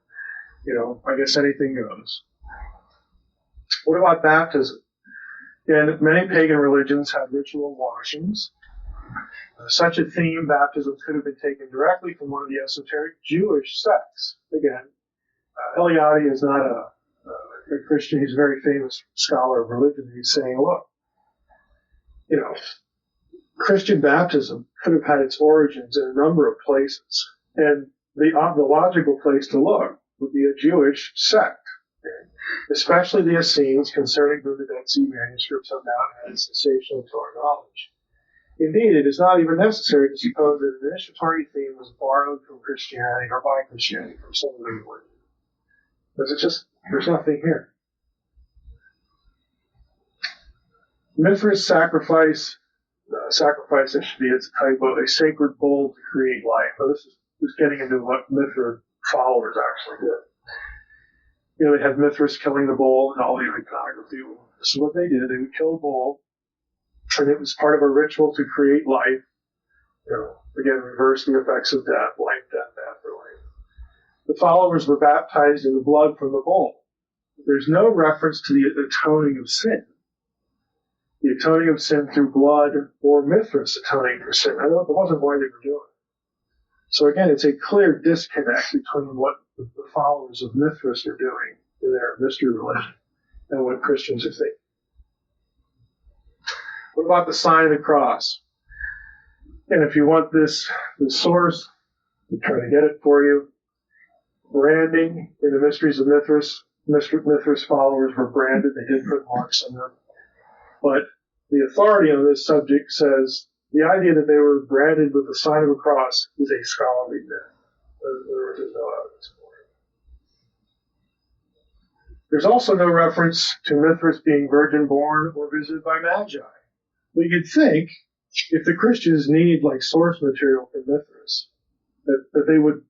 I guess anything goes. What about baptism? And many pagan religions had ritual washings. Such a theme, baptism, could have been taken directly from one of the esoteric Jewish sects. Again, Eliade is not a Christian. He's a very famous scholar of religion. He's saying, look, Christian baptism could have had its origins in a number of places. And the logical place to look would be a Jewish sect, especially the Essenes, concerning whom the Dead Sea manuscripts have now had sensational to our knowledge. Indeed, it is not even necessary to suppose that an initiatory theme was borrowed from Christianity or by Christianity from some of the religion. Because there's nothing here. Mithras sacrifice that should be its type of a sacred bull to create life. Now, this is getting into what Mithra followers actually did. They had Mithras killing the bull and all the iconography. This is what they did. They would kill a bull, and it was part of a ritual to create life. Again, reverse the effects of death, life, death, afterlife. The followers were baptized in the blood from the bull. There's no reference to the atoning of sin. The atoning of sin through blood or Mithras atoning for sin. That wasn't why they were doing it. So again, it's a clear disconnect between what the followers of Mithras are doing in their mystery religion and what Christians are thinking. What about the sign of the cross? And if you want the source, I'm trying to get it for you. Branding in the mysteries of Mithras. Mithras followers were branded. They did put marks on them. But the authority on this subject says the idea that they were branded with the sign of a cross is a scholarly myth. There's no evidence for it. There's also no reference to Mithras being virgin born or visited by magi. We could think if the Christians need source material for Mithras, that they would,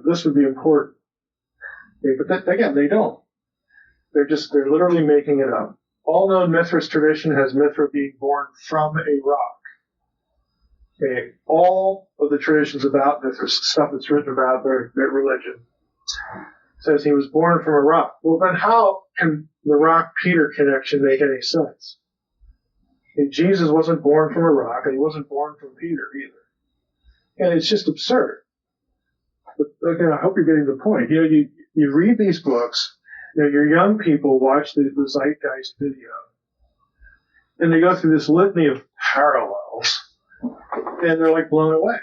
this would be important. Okay, but again, they don't. They're literally making it up. All known Mithras tradition has Mithra being born from a rock. Okay, all of the traditions about Mithras, stuff that's written about their religion, says he was born from a rock. Well, then how can the rock-Peter connection make any sense? And Jesus wasn't born from a rock, and he wasn't born from Peter either. And it's just absurd. But again, I hope you're getting the point. You read these books, your young people watch the Zeitgeist video, and they go through this litany of parallels, and they're blown away.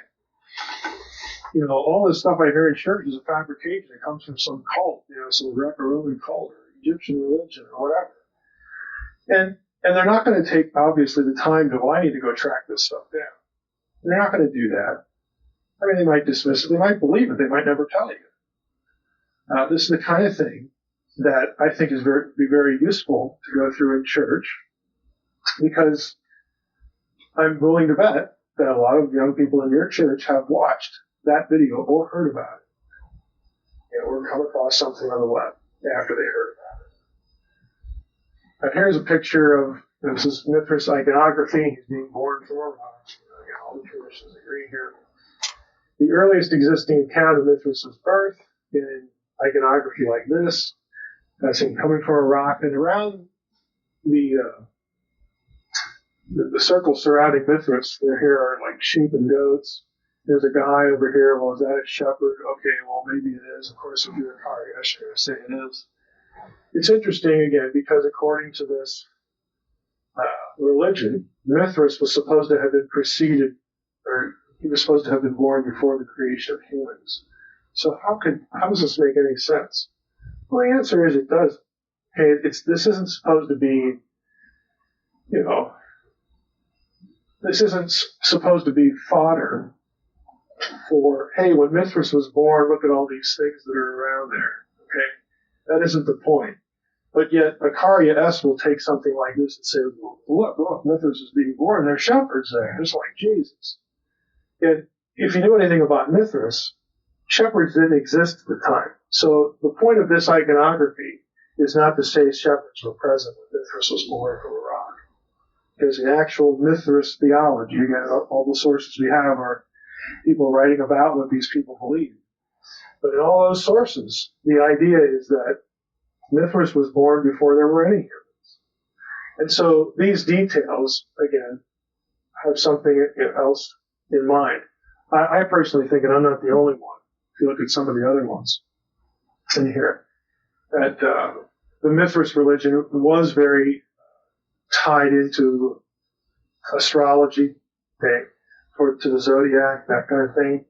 All this stuff I hear in church is a fabrication. It comes from some cult, some Greco-Roman cult or Egyptian religion or whatever. And they're not going to take, obviously, the time I need to go track this stuff down. They're not going to do that. I mean, they might dismiss it. They might believe it. They might never tell you. This is the kind of thing that I think is be very useful to go through in church, because I'm willing to bet that a lot of young people in your church have watched that video or heard about it, or come across something on the web after they heard about it. And here's a picture of, this is Mithras iconography. He's being born from a rock. All the traditions agree here. The earliest existing account of Mithras' birth in iconography like this, that's him coming from a rock, and around the circle surrounding Mithras, here are sheep and goats. There's a guy over here. Well, is that a shepherd? Okay, well, maybe it is. Of course, if you're a car, you're going to say it is. It's interesting, again, because according to this religion, Mithras was supposed to have been preceded, or he was supposed to have been born before the creation of humans. So how does this make any sense? Well, the answer is it does. Okay, this isn't supposed to be, this isn't supposed to be fodder for, hey, when Mithras was born, look at all these things that are around there. Okay, that isn't the point. But yet, Acaria S will take something like this and say, well, look, Mithras is being born. There's shepherds there, just like Jesus. And if you knew anything about Mithras, shepherds didn't exist at the time. So the point of this iconography is not to say shepherds were present when Mithras was born from a rock. Because the actual Mithras theology, again, all the sources we have are people writing about what these people believe. But in all those sources, the idea is that Mithras was born before there were any humans. And so these details, again, have something else in mind. I personally think, and I'm not the only one, if you look at some of the other ones in here, that the Mithras religion was very tied into astrology, okay, to the zodiac, that kind of thing.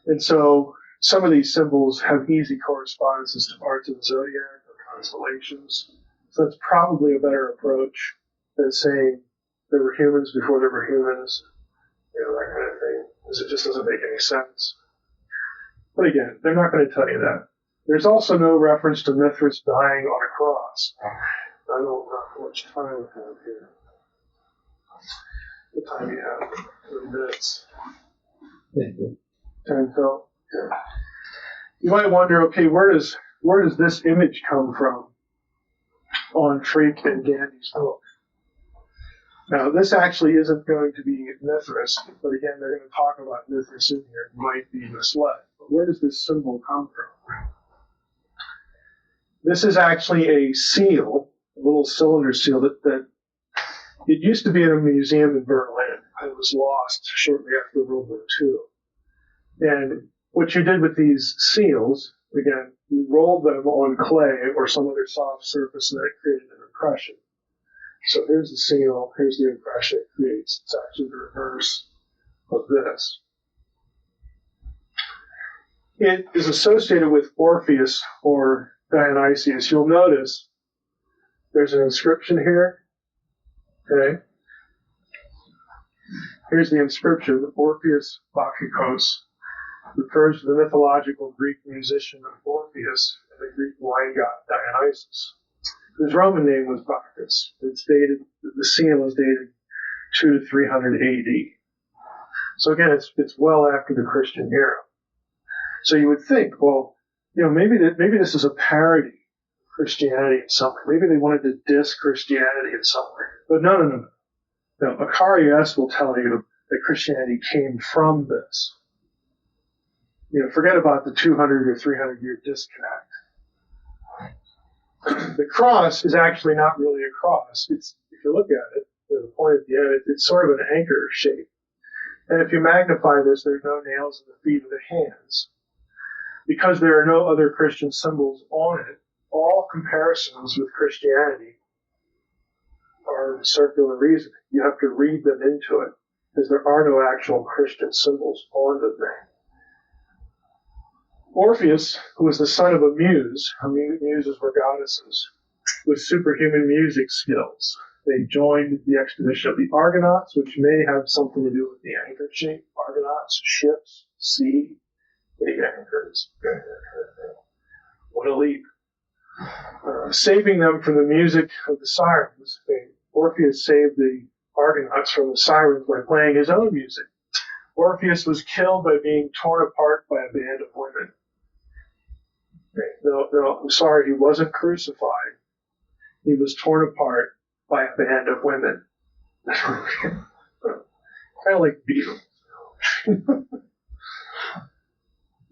And so some of these symbols have easy correspondences to parts of the zodiac or constellations. So that's probably a better approach than saying there were humans before there were humans, that kind of thing, because it just doesn't make any sense. But again, they're not going to tell you that. There's also no reference to Mithras dying on a cross. I don't know how much time we have here. What time do you have? 3 minutes. Time fell. Yeah. You might wonder, okay, where does where does this image come from on Freke and Gandy's book? Now, this actually isn't going to be Mithras, but again, they're going to talk about Mithras in here. It might be misled. But where does this symbol come from? This is actually a seal, a little cylinder seal that it used to be in a museum in Berlin. It was lost shortly after World War II. And what you did with these seals, again, you rolled them on clay or some other soft surface, and that created an impression. So here's the seal, here's the impression it creates. It's actually the reverse of this. It is associated with Orpheus or Dionysius. You'll notice there's an inscription here. Okay? Here's the inscription, Orpheus Bacchikos, refers to the mythological Greek musician Orpheus and the Greek wine god Dionysus. His Roman name was Bacchus. It's dated, the seal is dated 2 to 300 AD. So again, it's well after the Christian era. So you would think, well, maybe this is a parody of Christianity in some way. Maybe they wanted to diss Christianity in some way. But no. Now, Akari S. will tell you that Christianity came from this. Forget about the 200 or 300 year disconnect. The cross is actually not really a cross. If you look at it, the point at the end, it's sort of an anchor shape. And if you magnify this, there's no nails in the feet or the hands. Because there are no other Christian symbols on it, all comparisons with Christianity are circular reasoning. You have to read them into it, because there are no actual Christian symbols on the thing. Orpheus, who was the son of a muse, muses were goddesses, with superhuman music skills. They joined the expedition of the Argonauts, which may have something to do with the anchor shape. Argonauts, ships, sea, big anchors. What a leap. Saving them from the music of the sirens. Orpheus saved the Argonauts from the sirens by playing his own music. Orpheus was killed by being torn apart by a band of women. No, I'm sorry, he wasn't crucified. He was torn apart by a band of women. Kind of like Beatles.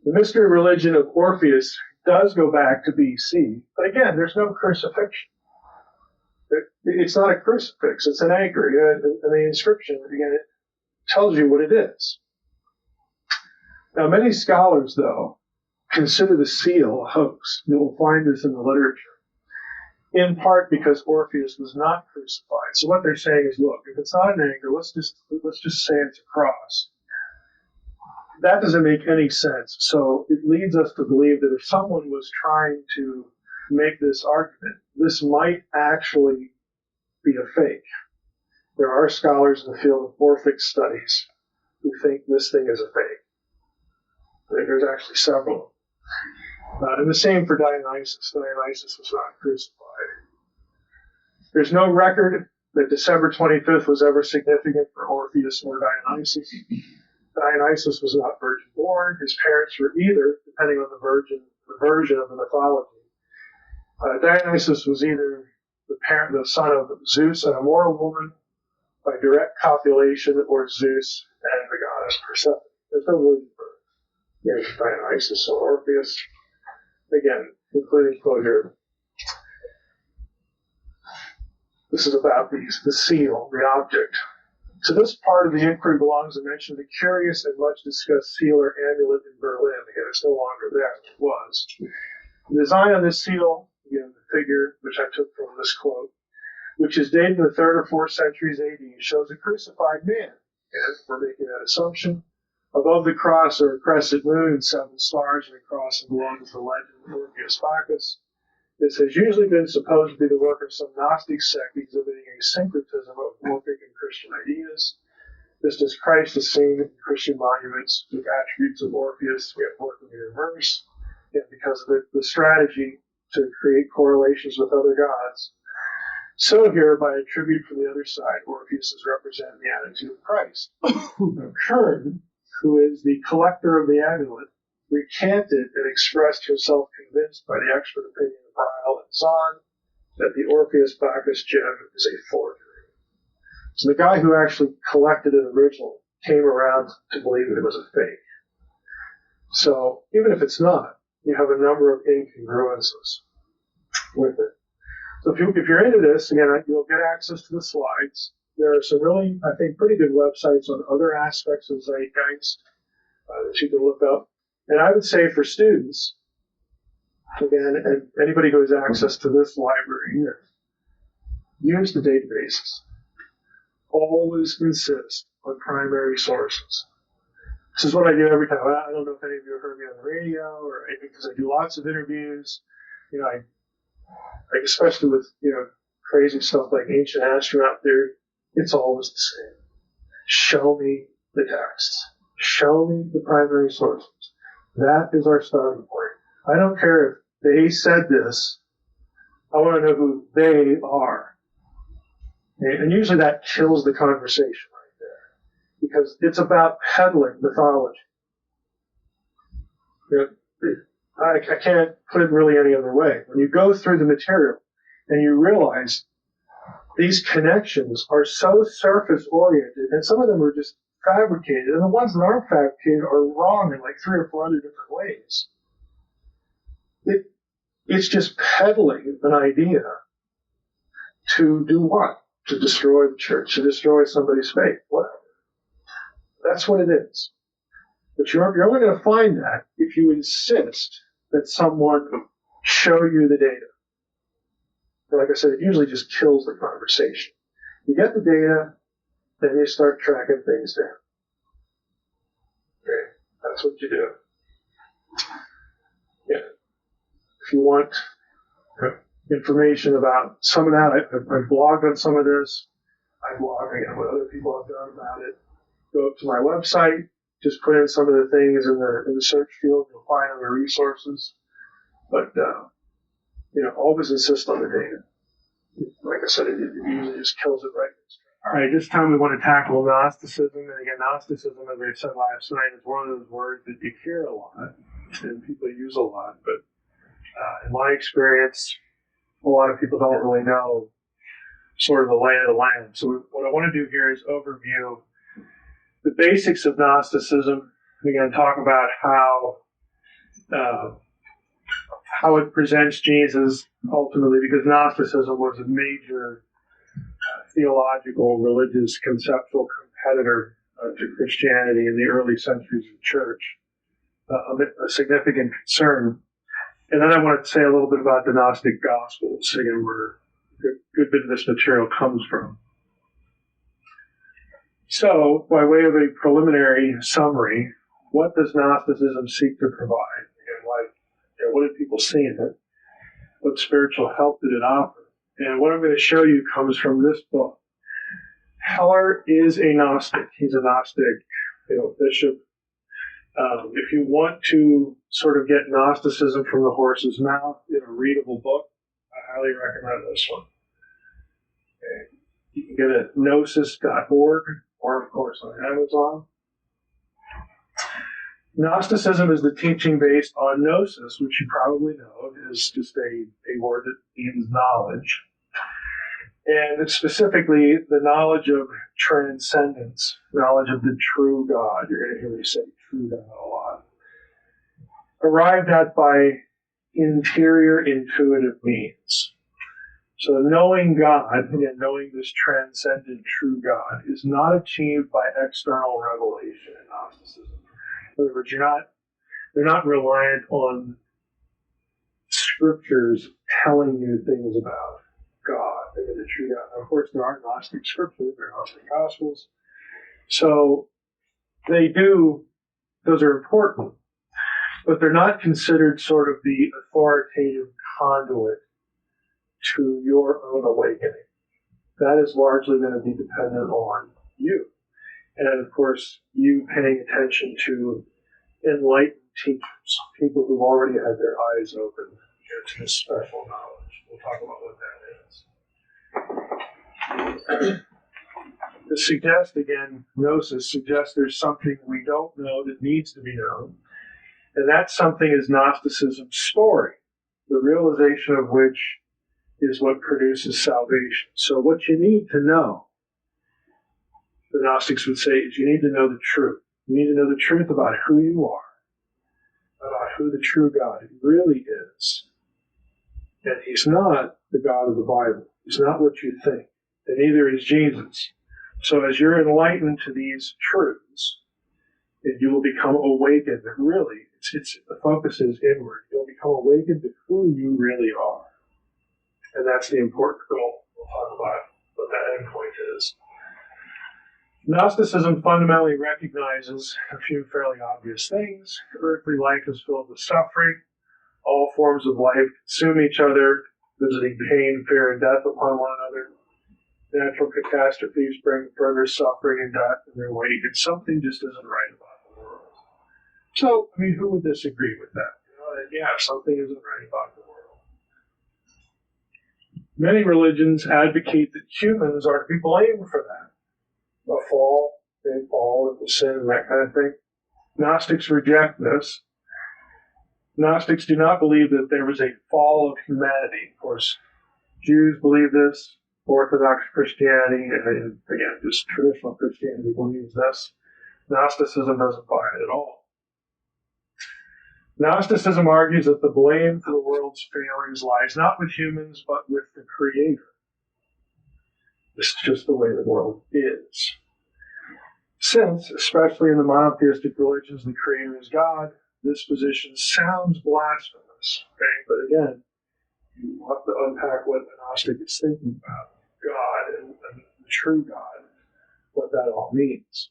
The mystery religion of Orpheus does go back to BC, but again, there's no crucifixion. It's not a crucifix, it's an anchor. And the inscription, again, it tells you what it is. Now, many scholars, though, consider the seal a hoax. You will find this in the literature, in part because Orpheus was not crucified. So what they're saying is, look, if it's not an anchor, let's just say it's a cross. That doesn't make any sense. So it leads us to believe that if someone was trying to make this argument, this might actually be a fake. There are scholars in the field of Orphic studies who think this thing is a fake. There's actually several. And the same for Dionysus. Dionysus was not crucified. There's no record that December 25th was ever significant for Orpheus or Dionysus. Dionysus was not virgin born. His parents were either, depending on the version of the mythology. Dionysus was either the son of Zeus and a mortal woman by direct copulation, or Zeus and the goddess Persephone. There's no virgin birth. Dionysus or Orpheus. Again, including closure. This is about the seal, the object. To this part of the inquiry belongs the mention of the curious and much discussed seal or amulet in Berlin. Again, it's no longer there. It was. The design on this seal, again, the figure, which I took from this quote, which is dated in the 3rd or 4th centuries AD, shows a crucified man. And we're making that assumption. Above the cross are a crescent moon and 7 stars, and a cross belongs to the legend of Orpheus Bacchus. This has usually been supposed to be the work of some Gnostic sect exhibiting a syncretism of Orphic and Christian ideas. Just as Christ is seen in Christian monuments with attributes of Orpheus, we have working in reverse, and because of the strategy to create correlations with other gods. So here, by a tribute from the other side, Orpheus is representing the attitude of Christ. Kern, who is the collector of the amulet, recanted and expressed himself convinced by the expert opinion of Ryle and Zahn that the Orpheus Bacchus gem is a forgery. So the guy who actually collected it originally came around to believe that it was a fake. So even if it's not, you have a number of incongruences with it. So if you're into this, again, you'll get access to the slides. There are some really, I think, pretty good websites on other aspects of Zeitgeist that you can look up. And I would say for students, again, and anybody who has access to this library here, use the databases. Always insist on primary sources. This is what I do every time. I don't know if any of you have heard me on the radio or because I do lots of interviews. I especially with, crazy stuff like ancient astronaut theory, it's always the same. Show me the text. Show me the primary sources. That is our starting point. I don't care if they said this. I want to know who they are. And usually that kills the conversation right there. Because it's about peddling mythology. I can't put it really any other way. When you go through the material and you realize these connections are so surface-oriented, and some of them are just fabricated, and the ones that aren't fabricated are wrong in like 3 or 4 other different ways. It's just peddling an idea to do what? To destroy the church, to destroy somebody's faith. Whatever. That's what it is. But you're only going to find that if you insist that someone show you the data. And like I said, it usually just kills the conversation. You get the data, then you start tracking things down. Okay, that's what you do. Yeah. If you want information about some of that, I've blogged on some of this. I blog again what other people have done about it. Go up to my website, just put in some of the things in the search field, you'll find other resources. But always insist on the data. Like I said, it usually just kills it right. All right, this time we want to tackle Gnosticism. And again, Gnosticism, as I said last night, is one of those words that you hear a lot and people use a lot. But in my experience, a lot of people don't really know sort of the lay of the land. So what I want to do here is overview the basics of Gnosticism. Again, talk about how it presents Jesus ultimately, because Gnosticism was a major theological, religious, conceptual competitor to Christianity in the early centuries of the church, a significant concern. And then I want to say a little bit about the Gnostic Gospels, again, where a good bit of this material comes from. So, by way of a preliminary summary, what does Gnosticism seek to provide? Again, what did people see in it? What spiritual help did it offer? And what I'm going to show you comes from this book. Heller is a Gnostic. He's a Gnostic bishop. If you want to sort of get Gnosticism from the horse's mouth in a readable book, I highly recommend this one. Okay. You can get it at gnosis.org or, of course, on Amazon. Gnosticism is the teaching based on gnosis, which you probably know is just a word that means knowledge. And it's specifically the knowledge of transcendence, knowledge of the true God. You're going to hear me say true God a lot. Arrived at by interior intuitive means. So knowing God, again, knowing this transcendent true God, is not achieved by external revelation in Gnosticism. In other words, they're not reliant on scriptures telling you things about God and the true God. Now, of course, there are Gnostic scriptures, there are Gnostic Gospels. So those are important, but they're not considered sort of the authoritative conduit to your own awakening. That is largely going to be dependent on you. And of course, you paying attention to enlightened teachers, people who've already had their eyes open to this special knowledge. We'll talk about what that is. To suggest, again, gnosis suggests there's something we don't know that needs to be known. And that something is Gnosticism's story, the realization of which is what produces salvation. So what you need to know, the Gnostics would say, is you need to know the truth. You need to know the truth about who you are, about who the true God really is. And he's not the God of the Bible. He's not what you think. And neither is Jesus. So as you're enlightened to these truths, you will become awakened. Really, the focus is inward. You'll become awakened to who you really are. And that's the important goal. We'll talk about what that endpoint is. Gnosticism fundamentally recognizes a few fairly obvious things. Earthly life is filled with suffering. All forms of life consume each other, visiting pain, fear, and death upon one another. Natural catastrophes bring further suffering and death in their wake, and something just isn't right about the world. So, who would disagree with that? Something isn't right about the world. Many religions advocate that humans are to be blamed for that. The fall, they fall into sin, and that kind of thing. Gnostics reject this. Gnostics do not believe that there was a fall of humanity. Of course, Jews believe this. Orthodox Christianity, and again, just traditional Christianity believes this. Gnosticism doesn't buy it at all. Gnosticism argues that the blame for the world's failings lies not with humans, but with the Creator. This is just the way the world is. Since, especially in the monotheistic religions, the Creator is God, this position sounds blasphemous. Okay? But again, you have to unpack what the Gnostic is thinking about God and the true God, what that all means.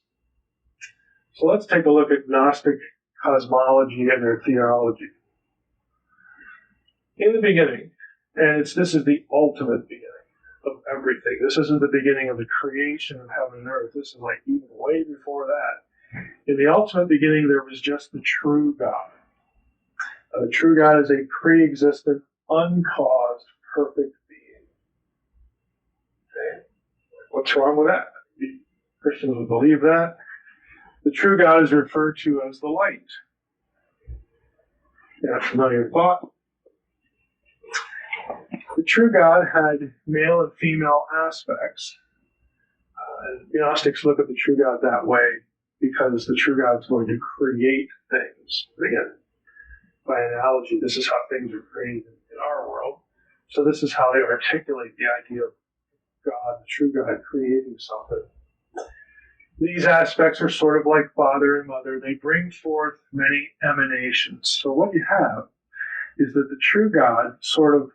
So let's take a look at Gnostic cosmology and their theology. In the beginning, and this is the ultimate beginning of everything. This isn't the beginning of the creation of heaven and earth. This is like even way before that. In the ultimate beginning, there was just the true God. The true God is a pre-existent, uncaused, perfect being. Okay? What's wrong with that? Christians would believe that. The true God is referred to as the light. That's a familiar thought. The true God had male and female aspects. Gnostics look at the true God that way because the true God is going to create things. Again, by analogy, this is how things are created in our world. So this is how they articulate the idea of God, the true God, creating something. These aspects are sort of like father and mother. They bring forth many emanations. So what you have is that the true God sort of,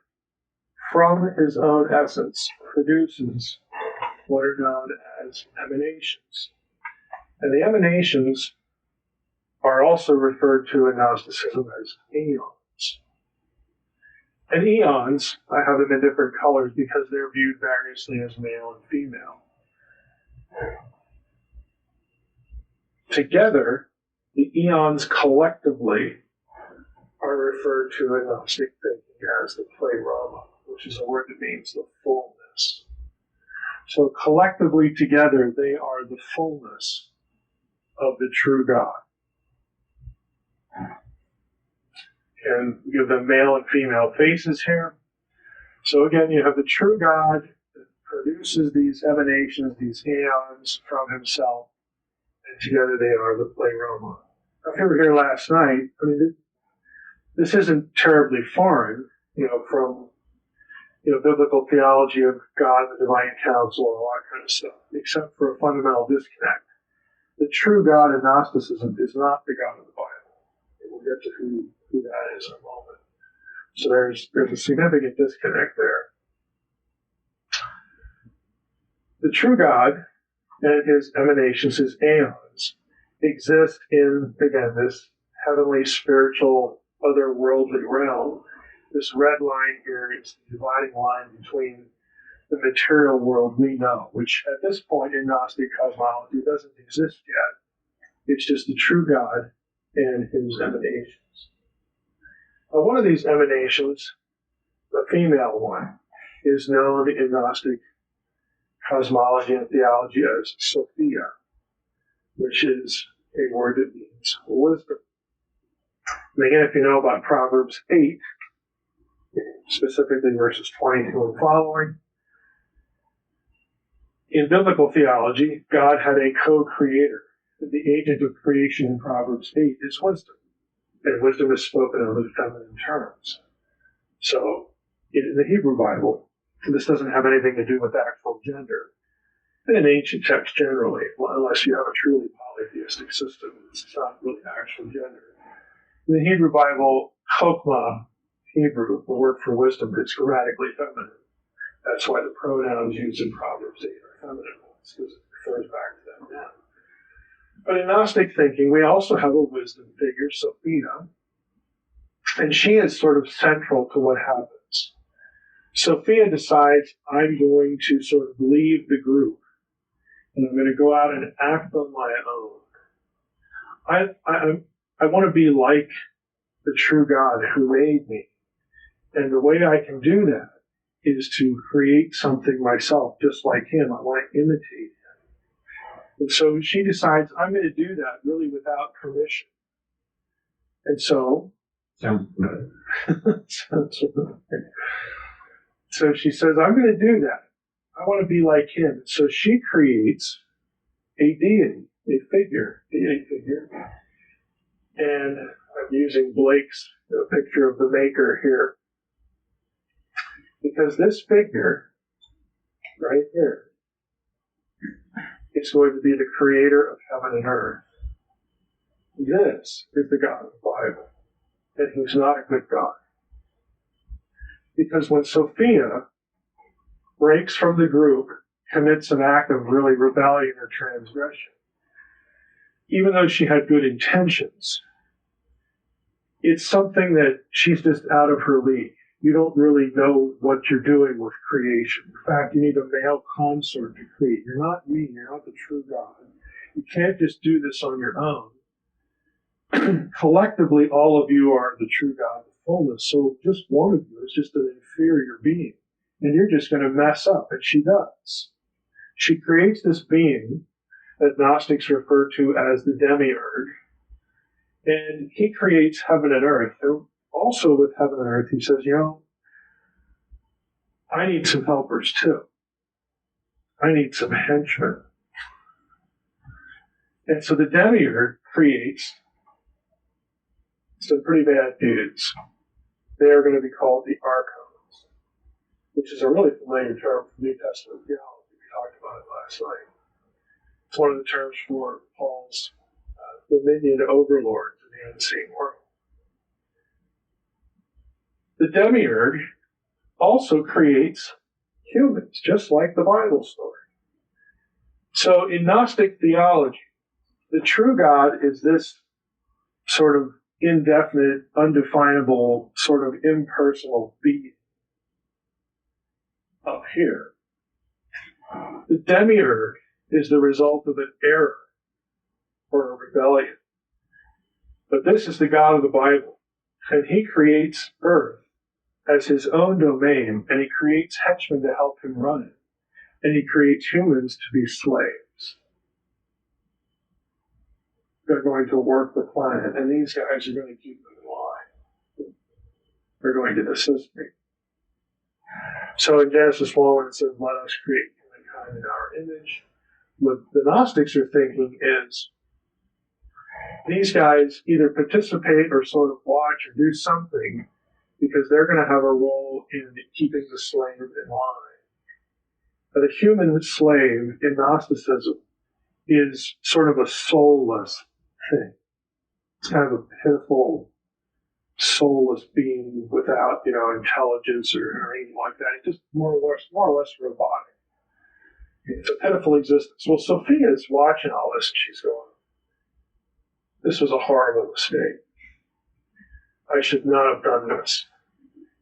from his own essence, produces what are known as emanations. And the emanations are also referred to in Gnosticism as eons. And eons, I have them in different colors because they're viewed variously as male and female. Together, the eons collectively are referred to in Gnostic thinking as the pleroma, which is a word that means the fullness. So collectively together, they are the fullness of the true God. And we give them male and female faces here. So again, you have the true God that produces these emanations, these eons from himself, and together they are the pleroma. If you were here last night, this isn't terribly foreign, from biblical theology of God, the divine counsel, and all that kind of stuff, except for a fundamental disconnect. The true God in Gnosticism is not the God of the Bible. We'll get to who that is in a moment. So there's a significant disconnect there. The true God and his emanations, his aeons, exist in, again, this heavenly, spiritual, otherworldly realm. This red line here is the dividing line between the material world we know, which at this point in Gnostic cosmology doesn't exist yet. It's just the true God and his emanations. One of these emanations, the female one, is known in Gnostic cosmology and theology as Sophia, which is a word that means wisdom. And again, if you know about Proverbs 8, specifically verses 22 and following, in biblical theology, God had a co-creator. The agent of creation in Proverbs 8 is wisdom. And wisdom is spoken of in feminine terms. So, in the Hebrew Bible, this doesn't have anything to do with actual gender. And in ancient texts generally, unless you have a truly polytheistic system, it's not really actual gender. In the Hebrew Bible, chokmah, Hebrew, the word for wisdom, is grammatically feminine. That's why the pronouns used in Proverbs 8 are feminine ones, because it refers back to them now. But in Gnostic thinking, we also have a wisdom figure, Sophia, and she is sort of central to what happens. Sophia decides, I'm going to sort of leave the group, and I'm going to go out and act on my own. I want to be like the true God who made me. And the way I can do that is to create something myself, just like him. I want to imitate him. And so she decides, I'm going to do that really without permission. And so, sounds good. So she says, I'm going to do that. I want to be like him. So she creates a deity, a deity figure. And I'm using Blake's picture of the maker here. Because this figure, right here, is going to be the creator of heaven and earth. This is the God of the Bible. And he's not a good God. Because when Sophia breaks from the group, commits an act of really rebellion or transgression, even though she had good intentions, it's something that she's just out of her league. You don't really know what you're doing with creation. In fact, you need a male consort to create. You're not me. You're not the true God. You can't just do this on your own. Collectively, all of you are the true God of fullness. So just one of you is just an inferior being. And you're just going to mess up. And she does. She creates this being that Gnostics refer to as the demiurge. And he creates heaven and earth. And also with heaven and earth, he says, I need some helpers too. I need some henchmen. And so the demiurge creates some pretty bad dudes. They are going to be called the archons, which is a really familiar term from New Testament theology. We talked about it last night. It's one of the terms for Paul's dominion overlords in the unseen world. The demiurge also creates humans, just like the Bible story. So in Gnostic theology, the true God is this sort of indefinite, undefinable, sort of impersonal being up here. The demiurge is the result of an error or a rebellion. But this is the God of the Bible, and he creates earth as his own domain, and he creates henchmen to help him run it, and he creates humans to be slaves. They're going to work the planet, and these guys are going to keep them in line. They're going to assist me. So in Genesis 1, when it says, let us create humankind in our image, what the Gnostics are thinking is, these guys either participate or sort of watch or do something because they're going to have a role in keeping the slave in line. But a human slave in Gnosticism is sort of a soulless thing. It's kind of a pitiful, soulless being without, intelligence or anything like that. It's just more or less robotic. It's a pitiful existence. Well, Sophia's watching all this, and she's going, this was a horrible mistake. I should not have done this.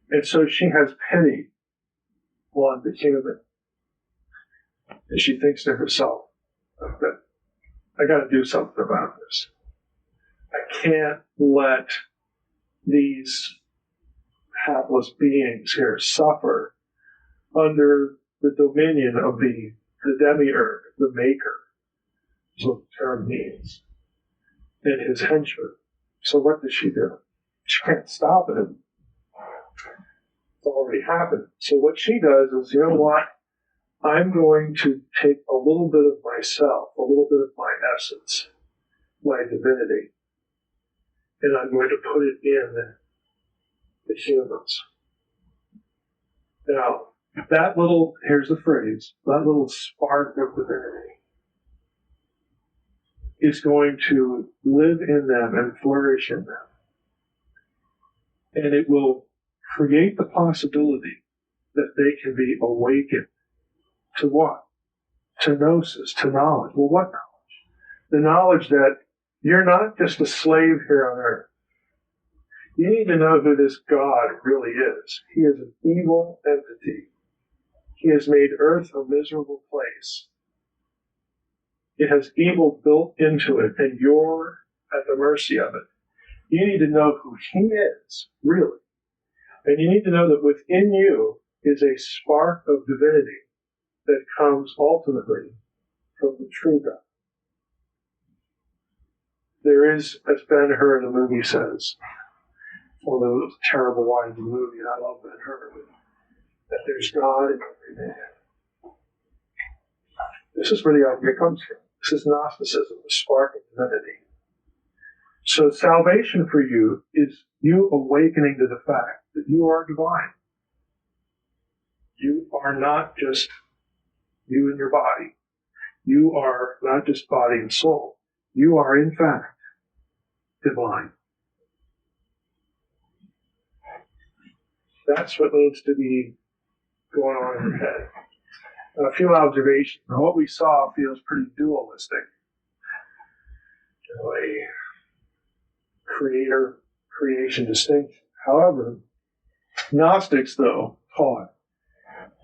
And so she has pity on the human. And she thinks to herself, that I got to do something about this. I can't let these hapless beings here suffer under the dominion of the demiurge, the maker, is what the term means, and his henchmen. So what does she do? She can't stop it. It's already happened. So what she does is, you know what? I'm going to take a little bit of myself, a little bit of my essence, my divinity, and I'm going to put it in the humans. Now, that little, here's the phrase, that little spark of divinity is going to live in them and flourish in them. And it will create the possibility that they can be awakened to what? To gnosis, to knowledge. Well, what knowledge? The knowledge that you're not just a slave here on earth. You need to know who this God really is. He is an evil entity. He has made earth a miserable place. It has evil built into it, and you're at the mercy of it. You need to know who he is, really. And you need to know that within you is a spark of divinity that comes ultimately from the true God. There is, as Ben-Hur in the movie says, although it was a terrible line in the movie, and I love Ben-Hur, that there's God in every man. This is where the idea comes from. This is Gnosticism, the spark of divinity. So salvation for you is you awakening to the fact that you are divine. You are not just you and your body. You are not just body and soul. You are, in fact, divine. That's what needs to be going on in your head. A few observations. What we saw feels pretty dualistic. You know, a creator-creation distinction. However, Gnostics, though, taught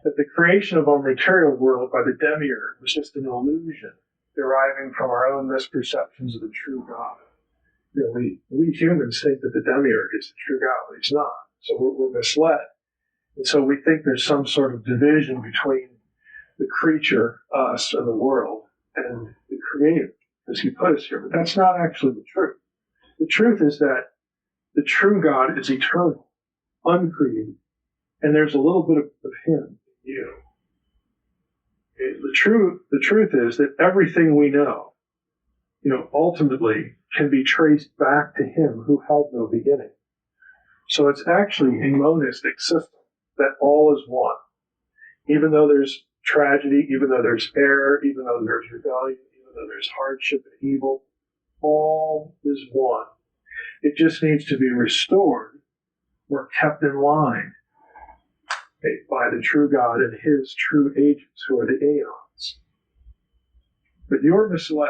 that the creation of our material world by the demiurge was just an illusion deriving from our own misperceptions of the true God. You know, we humans think that the demiurge is the true God, but he's not. So we're misled. And so we think there's some sort of division between the creature, us, and the world, and the creator, as he put us here. But that's not actually the truth. The truth is that the true God is eternal, uncreated, and there's a little bit of him in you. The truth is that everything we know, ultimately can be traced back to him who had no beginning. So it's actually a monistic system that all is one. Even though there's tragedy, even though there's error, even though there's rebellion, even though there's hardship and evil, all is one. It just needs to be restored or kept in line by the true God and his true agents, who are the aeons. But you're misled.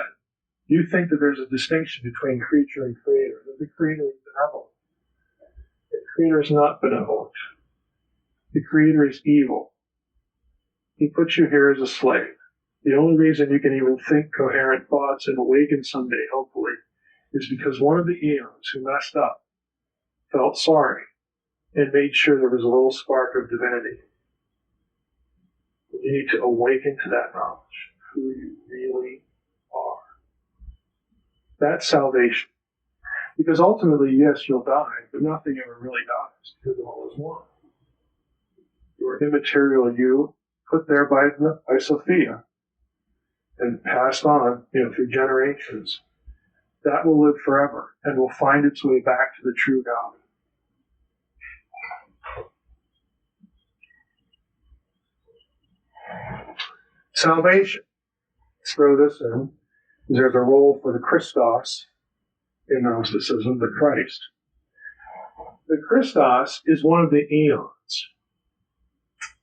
You think that there's a distinction between creature and creator, that the creator is benevolent. The creator is not benevolent. The creator is evil. He puts you here as a slave. The only reason you can even think coherent thoughts and awaken someday, hopefully, is because one of the eons who messed up felt sorry and made sure there was a little spark of divinity. You need to awaken to that knowledge, who you really are. That's salvation. Because ultimately, yes, you'll die, but nothing ever really dies, because all is one. Your immaterial you, put there by Sophia, and passed on, through generations, that will live forever and will find its way back to the true God. Salvation. Let's throw this in. There's a role for the Christos in Gnosticism, the Christ. The Christos is one of the eons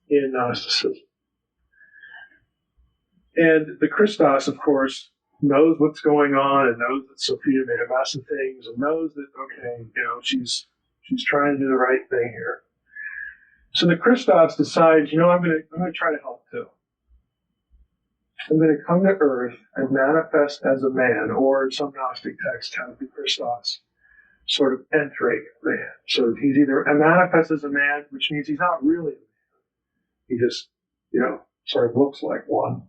in Gnosticism. And the Christos, of course, knows what's going on and knows that Sophia made a mess of things and knows that, she's trying to do the right thing here. So the Christos decides, I'm going to try to help too. I'm going to come to earth and manifest as a man, or some Gnostic texts have the Christos sort of entering man. So he's either manifests as a man, which means he's not really a man. He just, sort of looks like one.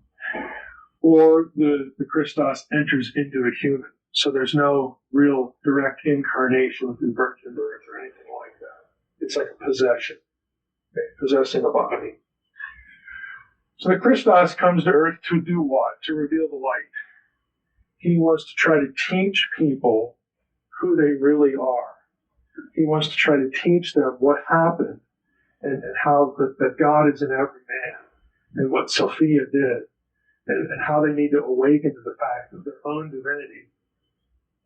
Or the Christos enters into a human, So there's no real direct incarnation through virgin birth or anything like that. It's like a possession, okay? Possessing a body. So the Christos comes to earth to do what? To reveal the light. He wants to try to teach people who they really are. He wants to try to teach them what happened and how that God is in every man and what Sophia did and how they need to awaken to the fact of their own divinity.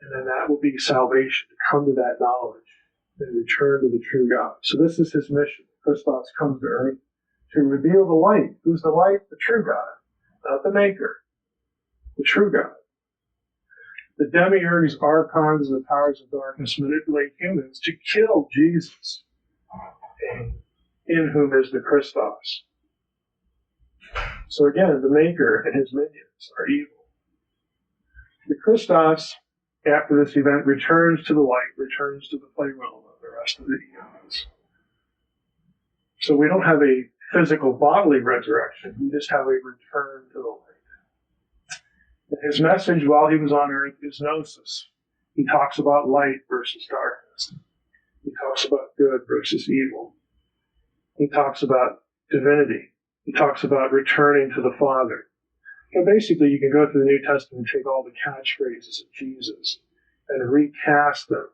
And then that will be salvation, to come to that knowledge and return to the true God. So this is his mission. Christos comes to earth to reveal the light. Who's the light? The true God, not the maker. The true God. The demiurges, archons, and the powers of darkness manipulate humans to kill Jesus, in whom is the Christos. So again, the maker and his minions are evil. The Christos, after this event, returns to the light, returns to the playground of the rest of the eons. So we don't have a physical bodily resurrection, we just have a return to the light. His message while he was on earth is gnosis. He talks about light versus darkness. He talks about good versus evil. He talks about divinity. He talks about returning to the Father. And basically, you can go through the New Testament and take all the catchphrases of Jesus and recast them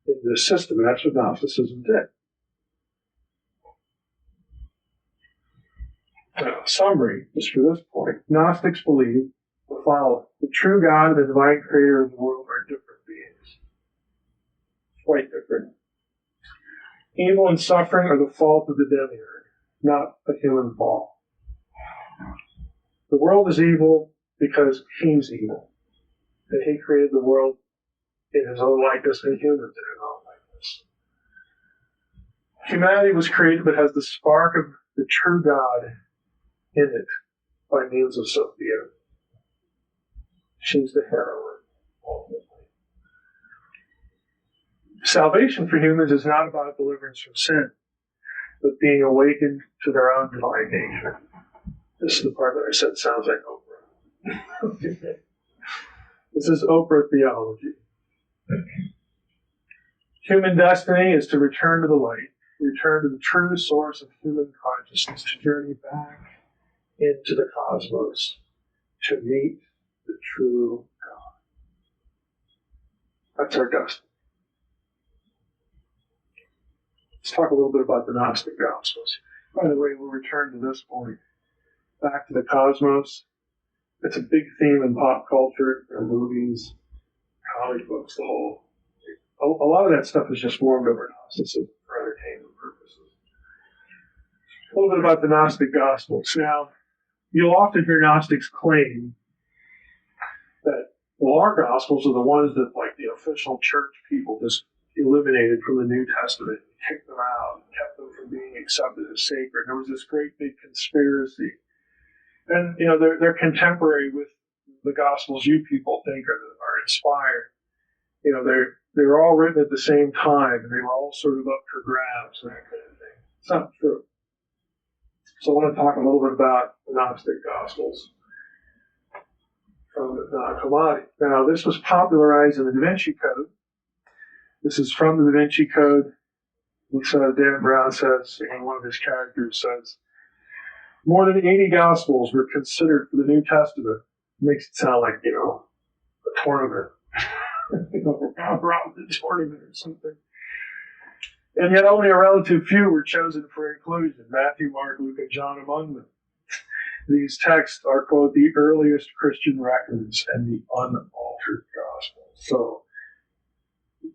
into the system. And that's what Gnosticism did. Now, summary, just for this point. Gnostics believe the following. The true God and the divine creator of the world are different beings. Quite different. Evil and suffering are the fault of the demiurge, not a human fault. The world is evil because he's evil. And he created the world in his own likeness and humans in his own likeness. Humanity was created but has the spark of the true God in it by means of Sophia. She's the heroine, ultimately. Salvation for humans is not about deliverance from sin, but being awakened to their own divine nature. This is the part that I said sounds like Oprah. This is Oprah theology. Human destiny is to return to the light, return to the true source of human consciousness, to journey back into the cosmos, to meet the true God. That's our destiny. Let's talk a little bit about the Gnostic Gospels. By the way, we'll return to this point. Back to the cosmos. It's a big theme in pop culture, movies, comic books, the whole. A lot of that stuff is just warmed over Gnosticism for entertainment purposes. A little bit about the Gnostic Gospels. Now, you'll often hear Gnostics claim that, well, our Gospels are the ones that, like, the official church people just eliminated from the New Testament, kicked them out, kept them from being accepted as sacred. There was this great big conspiracy. And, you know, they're contemporary with the Gospels you people think are inspired. You know, they were all written at the same time, and they were all sort of up for grabs and that kind of thing. It's not true. So I want to talk a little bit about the Gnostic Gospels from the Nag Hammadi. Now, this was popularized in the Da Vinci Code. This is from the Da Vinci Code. So Dan Brown says, and one of his characters says, more than 80 Gospels were considered for the New Testament. Makes it sound like, you know, a tournament. Around the tournament or something. And yet only a relative few were chosen for inclusion. Matthew, Mark, Luke, and John among them. These texts are, quote, the earliest Christian records and the unaltered gospel. So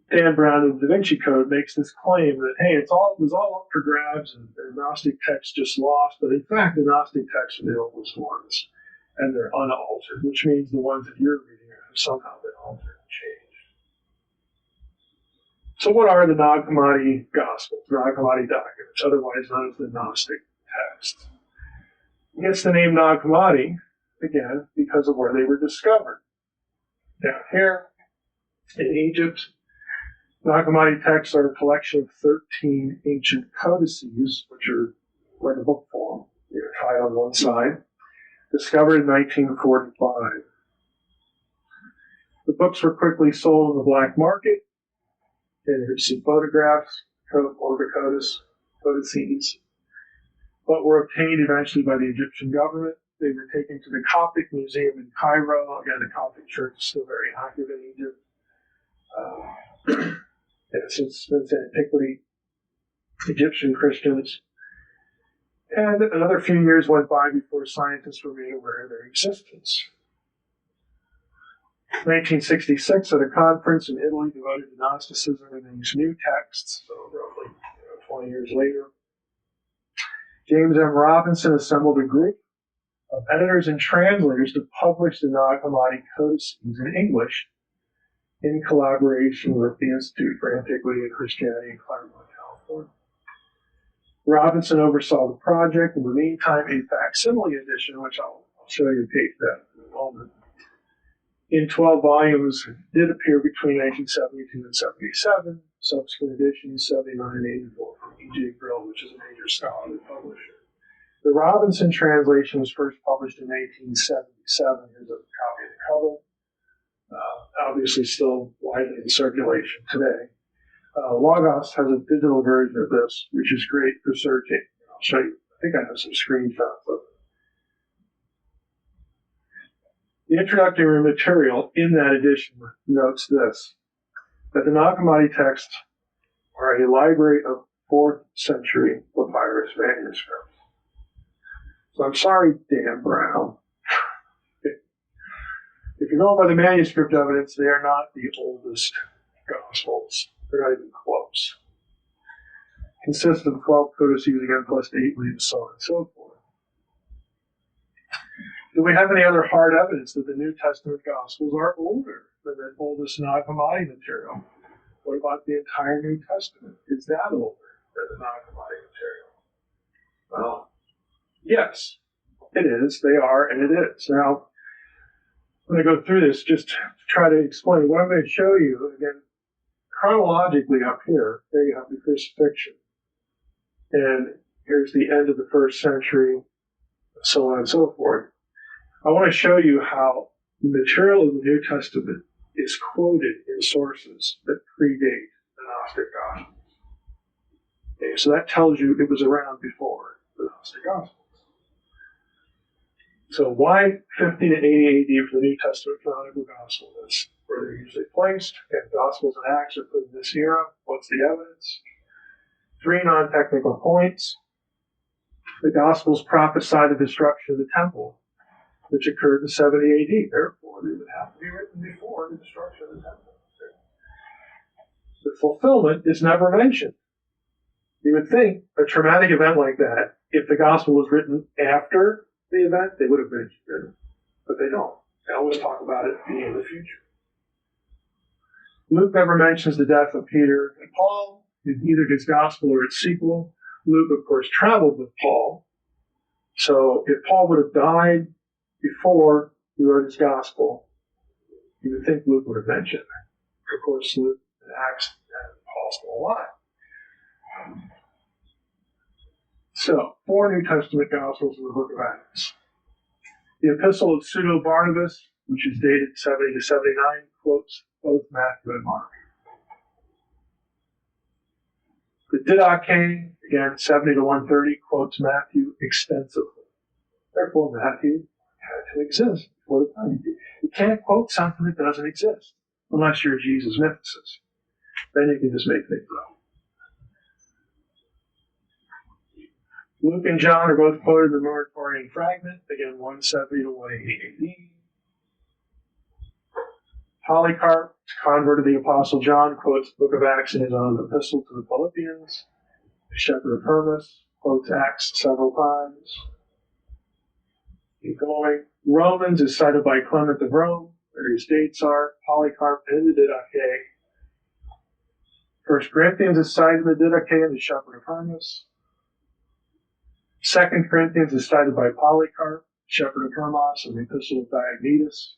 Dan Brown of the Da Vinci Code makes this claim that, hey, it was all up for grabs and the Gnostic texts just lost. But in fact, the Gnostic texts are the oldest ones. And they're unaltered, which means the ones that you're reading have somehow been altered and changed. So what are the Nag Hammadi Gospels, Nag Hammadi documents, otherwise known as the Gnostic texts? It gets the name Nag Hammadi, again, because of where they were discovered. Down here in Egypt, Nag Hammadi texts are a collection of 13 ancient codices, which are like a book form. They're tied on one side. Discovered in 1945. The books were quickly sold on the black market. And here's some photographs, codices, but were obtained eventually by the Egyptian government. They were taken to the Coptic Museum in Cairo. Again, the Coptic Church is still very active in Egypt. Since antiquity, Egyptian Christians. And another few years went by before scientists were made aware of their existence. 1966, at a conference in Italy devoted to Gnosticism and these new texts, so roughly 20 years later, James M. Robinson assembled a group of editors and translators to publish the Nag Hammadi codices in English in collaboration with the Institute for Antiquity and Christianity in Claremont, California. Robinson oversaw the project. In the meantime, a facsimile edition, which I'll show you a page that in a moment, in 12 volumes, did appear between 1972 and 77. Subsequent editions, 79 and 84, from E.J. Brill, which is a major scholarly publisher. The Robinson translation was first published in 1877. Here's a copy of the cover. Obviously still widely in circulation today. Logos has a digital version of this, which is great for searching. I'll show you. I think I have some screenshots of it. The introductory material in that edition notes this, that the Nag Hammadi texts are a library of 4th century papyrus manuscripts. So I'm sorry, Dan Brown. If you go by the manuscript evidence, they are not the oldest Gospels. They're not even close. Consist of 12 codices again plus 8 leaves, so on and so forth. Do we have any other hard evidence that the New Testament Gospels are older than the oldest Nag Hammadi material? What about the entire New Testament? Is that older than the Nag Hammadi material? Well, yes, it is. They are, and it is. Now, I'm going to go through this just to try to explain. What I'm going to show you, again, chronologically up here, there you have the crucifixion. And here's the end of the 1st century, so on and so forth. I want to show you how the material of the New Testament is quoted in sources that predate the Gnostic Gospels. Okay, so that tells you it was around before the Gnostic Gospels. So why 50 to 80 AD for the New Testament canonical Gospel? That's where they're usually placed. And Gospels and Acts are put in this era. What's the evidence? 3 non-technical points. The Gospels prophesy the destruction of the temple, which occurred in 70 AD. Therefore, they would have to be written before the destruction of the temple. The fulfillment is never mentioned. You would think a traumatic event like that, if the Gospel was written after the event, they would have mentioned it. But they don't. They always talk about it being in the future. Luke never mentions the death of Peter and Paul in either his Gospel or its sequel. Luke, of course, traveled with Paul. So if Paul would have died before he wrote his Gospel, you would think Luke would have mentioned it. Of course, Luke and Acts and Paul's still alive. So, 4 New Testament Gospels in the book of Acts. The Epistle of Pseudo-Barnabas, which is dated 70 to 79, quotes both Matthew and Mark. The Didache, again, 70 to 130, quotes Matthew extensively. Therefore, Matthew had to exist before the time. You can't quote something that doesn't exist, unless you're Jesus mythicist. Then you can just make things up. Luke and John are both quoted in the Muratorian fragment, again, 170 to 180 AD. Polycarp, convert of the Apostle John, quotes the book of Acts in his own epistle to the Philippians. The shepherd of Hermas quotes Acts several times. Keep going. Romans is cited by Clement of Rome. Various dates are Polycarp and the Didache. 1 Corinthians is cited in the Didache and the shepherd of Hermas. 2 Corinthians is cited by Polycarp, shepherd of Hermas, and the epistle of Diognetus.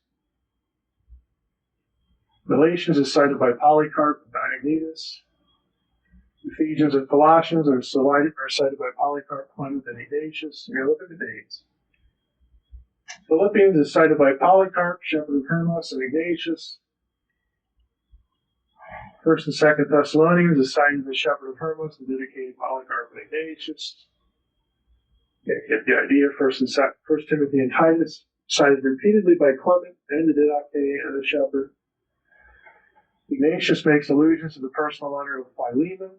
Galatians is cited by Polycarp and Diognetus. Ephesians and Colossians are cited by Polycarp, Clement, and Ignatius. Here, look at the dates. Philippians is cited by Polycarp, shepherd of Hermas, and Ignatius. First and Second Thessalonians is cited the shepherd of Hermas, the dedicated Polycarp and Ignatius. Get the idea. First Timothy and Titus, cited repeatedly by Clement and the Didache and the shepherd. Ignatius makes allusions to the personal letter of Philemon.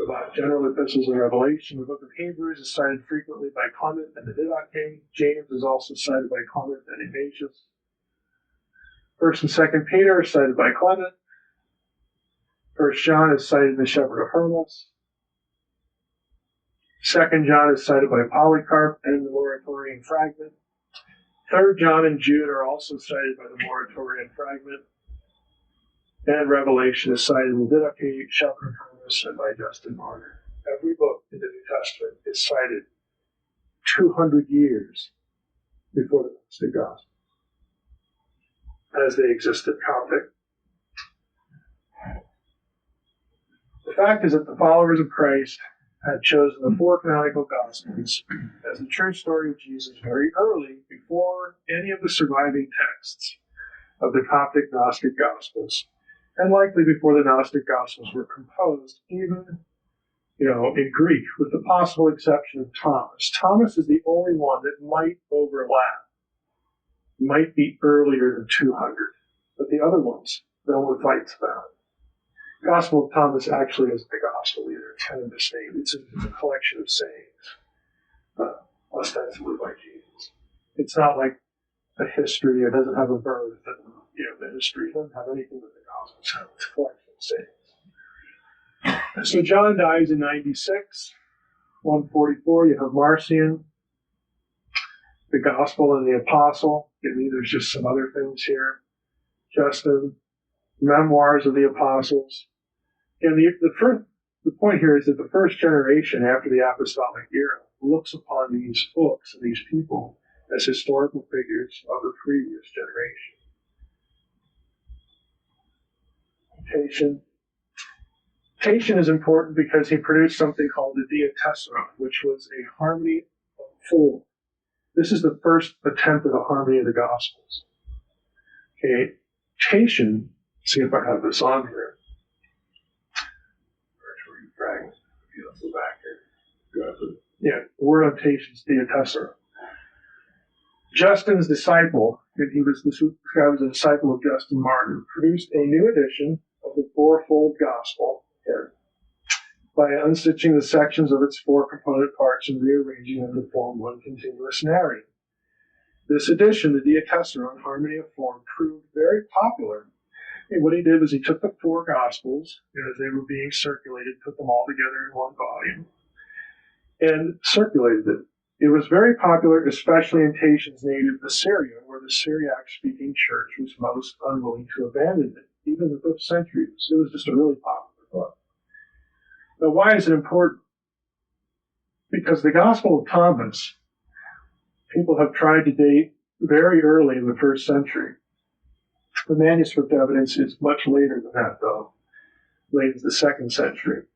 About general epistles and Revelation, the book of Hebrews is cited frequently by Clement and the Didache. James is also cited by Clement and Ignatius. First and Second Peter is cited by Clement. First John is cited in the shepherd of Hermas. Second John is cited by Polycarp and the Moratorian fragment. Third John and Jude are also cited by the Moratorian fragment. And Revelation is cited in the Didache, shepherd of Hermas, and by Justin Martyr. Every book in the New Testament is cited 200 years before the Gnostic Gospel, as they existed Coptic. The fact is that the followers of Christ had chosen the four canonical Gospels as the true story of Jesus very early, before any of the surviving texts of the Coptic Gnostic Gospels, and likely before the Gnostic Gospels were composed, even in Greek, with the possible exception of Thomas. Thomas is the only one that might overlap, might be earlier than 200, but the other ones, no one fights about. Gospel of Thomas actually is the gospel either, kind of the same. It's a collection of sayings, ostensibly by Jesus. It's not like a history. It doesn't have a birth. The history doesn't have anything with the gospel. It's a collection of sayings. So John dies in 96, 144. You have Marcion, the Gospel and the Apostle. There's just some other things here. Justin, Memoirs of the Apostles. And the point here is that the first generation after the apostolic era looks upon these books and these people as historical figures of the previous generation. Tatian is important because he produced something called the Diatessaron, which was a harmony of four. This is the first attempt at a harmony of the Gospels. Okay, Tatian, see if I have this on here. Go back here. The word on Tatian's Diatessaron. Justin's disciple, and this guy was a disciple of Justin Martyr, produced a new edition of the fourfold Gospel by unstitching the sections of its four component parts and rearranging them to form one continuous narrative. This edition, the Diatessaron, Harmony of Form, proved very popular. And what he did was he took the four Gospels, as they were being circulated, put them all together in one volume, and circulated it. It was very popular, especially in Tatian's native Assyria, where the Syriac-speaking church was most unwilling to abandon it. Even in the 5th century, it was just a really popular book. Now, why is it important? Because the Gospel of Thomas, people have tried to date very early in the 1st century. The manuscript evidence is much later than that, though, late in the 2nd century.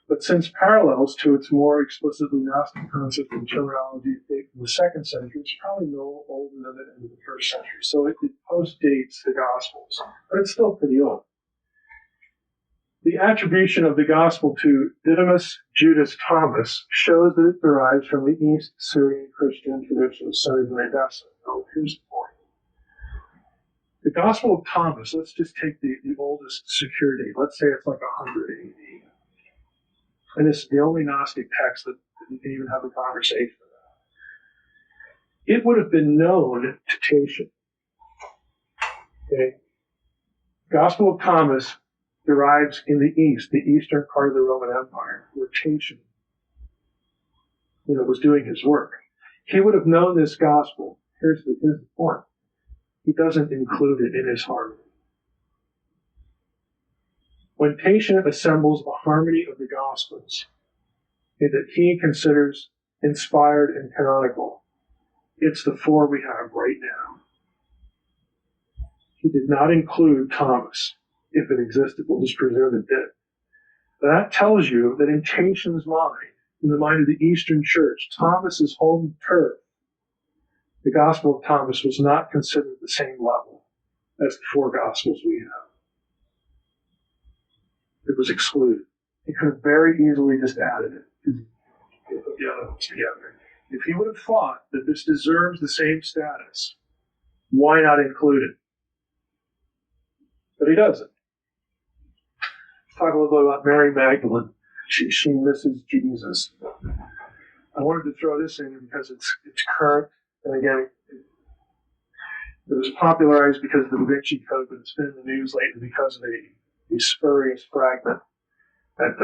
But since parallels to its more explicitly Gnostic concept and terminology date from the 2nd century, it's probably no older than the end of the 1st century. So it post-dates the Gospels, but it's still pretty old. The attribution of the Gospel to Didymus Judas Thomas shows that it derives from the East Syrian Christian tradition of centered in Edessa. Now, here's the point. The Gospel of Thomas, let's just take the oldest secure date. Let's say it's like 100 AD. And it's the only Gnostic text that you can even have a conversation about. It would have been known to Tatian. Okay? Gospel of Thomas derives in the East, the eastern part of the Roman Empire, where Tatian, was doing his work. He would have known this gospel. Here's the point. He doesn't include it in his harmony. When Tatian assembles a harmony of the Gospels that he considers inspired and canonical, it's the four we have right now. He did not include Thomas. If it existed, we'll just presume it did. That tells you that in Tatian's mind, in the mind of the Eastern Church, Thomas's home turf, the Gospel of Thomas was not considered the same level as the four Gospels we have. It was excluded. He could have very easily just added it. He put the other ones together. If he would have thought that this deserves the same status, why not include it? But he doesn't. Let's talk a little bit about Mary Magdalene. She misses Jesus. I wanted to throw this in because it's current, and again, it was popularized because of the Da Vinci Code, but it's been in the news lately because of a spurious fragment that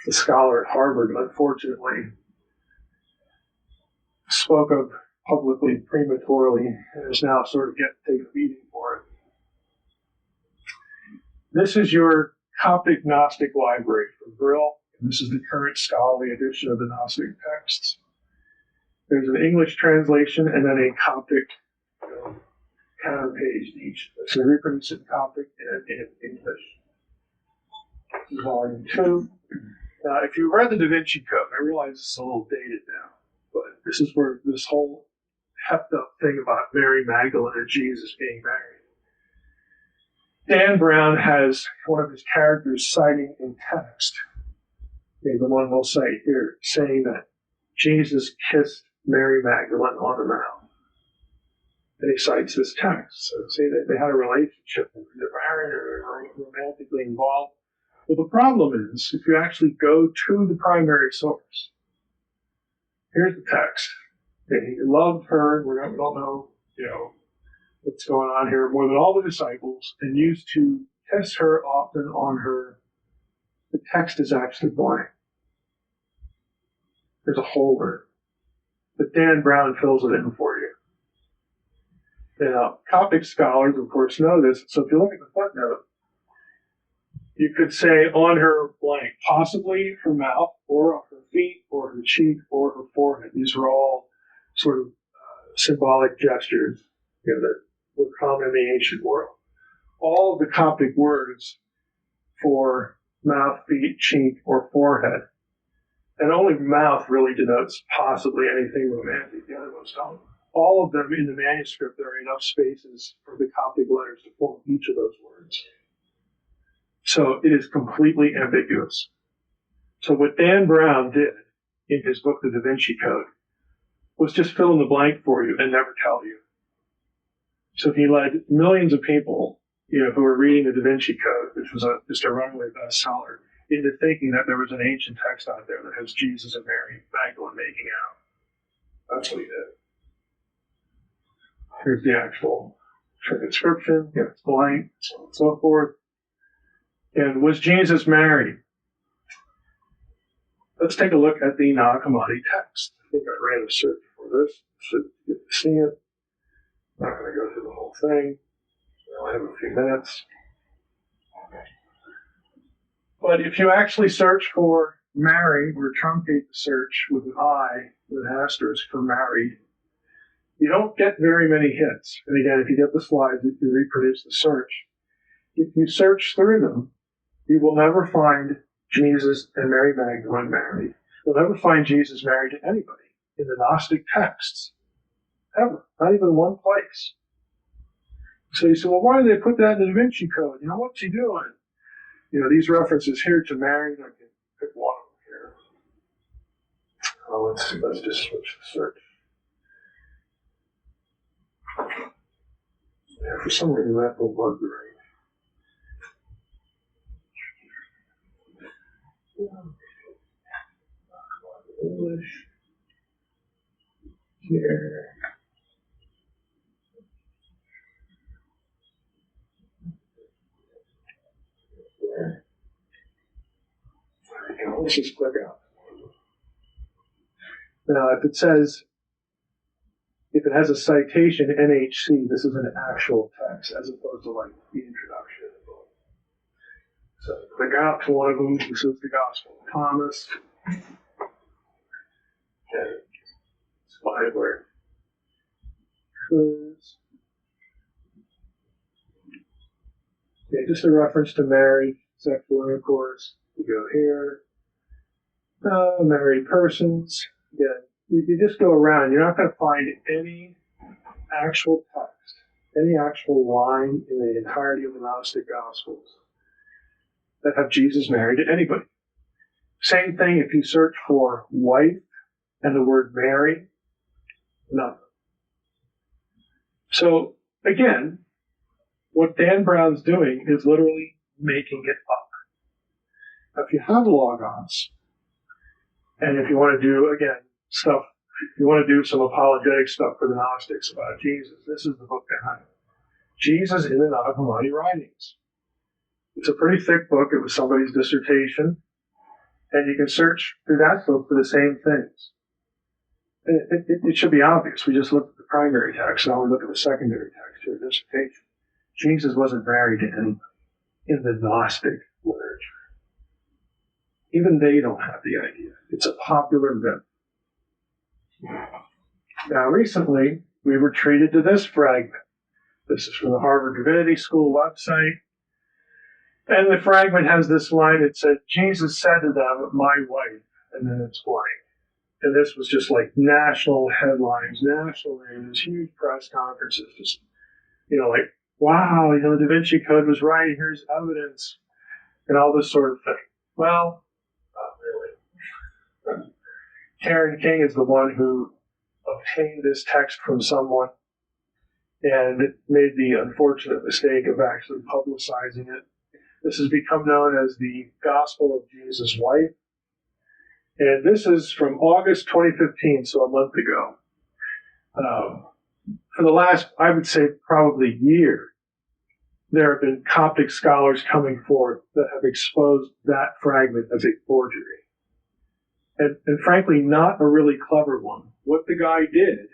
the scholar at Harvard, unfortunately, spoke of publicly prematurely and is now sort of taking a beating for it. This is your Coptic Gnostic library from Brill. This is the current scholarly edition of the Gnostic texts. There's an English translation and then a Coptic counter page each. So reproduce it in Coptic and in English. This is volume 2. Now, if you read the Da Vinci Code, I realize it's a little dated now, but this is where this whole hepped up thing about Mary Magdalene and Jesus being married. Dan Brown has one of his characters citing in text, the one we'll say here, saying that Jesus kissed Mary Magdalene on the mouth. And he cites this text. So say that they had a relationship, they're married or romantically involved. Well, the problem is, if you actually go to the primary source, here's the text. He loved her, we don't know, what's going on here, more than all the disciples, and used to kiss her often on her. The text is actually blank. There's a hole in it. But Dan Brown fills it in for you. Now, Coptic scholars, of course, know this, so if you look at the footnote, you could say on her blank, possibly her mouth, or her feet, or her cheek, or her forehead. These are all sort of symbolic gestures that were common in the ancient world. All of the Coptic words for mouth, feet, cheek, or forehead, and only mouth really denotes possibly anything romantic, the other ones don't. All of them in the manuscript, there are enough spaces for the Coptic letters to form each of those words. So it is completely ambiguous. So what Dan Brown did in his book, The Da Vinci Code, was just fill in the blank for you and never tell you. So he led millions of people, who were reading the Da Vinci Code, which was just a runaway bestseller, into thinking that there was an ancient text out there that has Jesus and Mary Magdalene making out. That's what he did. Here's the actual transcription. It's blank, so on and so forth. And was Jesus married? Let's take a look at the Nag Hammadi text. I think I ran a search for this. Should get to see it. I'm not going to go through the whole thing. I only have a few minutes. But if you actually search for married, or truncate the search with an I, with an asterisk for married, you don't get very many hits. And again, if you get the slides, if you reproduce the search, if you search through them, you will never find Jesus and Mary Magdalene married. You'll never find Jesus married to anybody in the Gnostic texts. Ever. Not even one place. So you say, well, why did they put that in the Da Vinci Code? What's he doing? These references here to married, I can pick one of them here. Let's just switch the search. Yeah, for some reason that will bug the right. English. Here. There we go. Let's just click out. Now, if it has a citation, NHC, this is an actual text as opposed to like the introduction of the book. So click out to one of them. This is the Gospel of Thomas. Okay. It's fine where okay, just a reference to married sexual intercourse. You go here. Married persons. Again, you just go around. You're not going to find any actual text any actual line in the entirety of the Gnostic Gospels that have Jesus married to anybody. Same thing if you search for wife and the word Mary, nothing. So, again, what Dan Brown's doing is literally making it up. Now, if you have Logos, and if you want to do, again, stuff, if you want to do some apologetic stuff for the Gnostics about Jesus, this is the book behind it. Jesus in the Nag Hammadi Writings. It's a pretty thick book. It was somebody's dissertation. And you can search through that book for the same things. It should be obvious. We just looked at the primary text. Now we look at the secondary text here, dissertation. Jesus wasn't married to anybody in the Gnostic literature. Even they don't have the idea. It's a popular myth. Now, recently, we were treated to this fragment. This is from the Harvard Divinity School website. And the fragment has this line. It said, Jesus said to them, my wife, and then it's blank. And this was just like national headlines, national news, huge press conferences, just, like, wow, the Da Vinci Code was right, here's evidence, and all this sort of thing. Well, not really. Karen King is the one who obtained this text from someone and made the unfortunate mistake of actually publicizing it. This has become known as the Gospel of Jesus' Wife. And this is from August 2015, so a month ago. For the last, I would say, probably year, there have been Coptic scholars coming forth that have exposed that fragment as a forgery. And frankly, not a really clever one. What the guy did,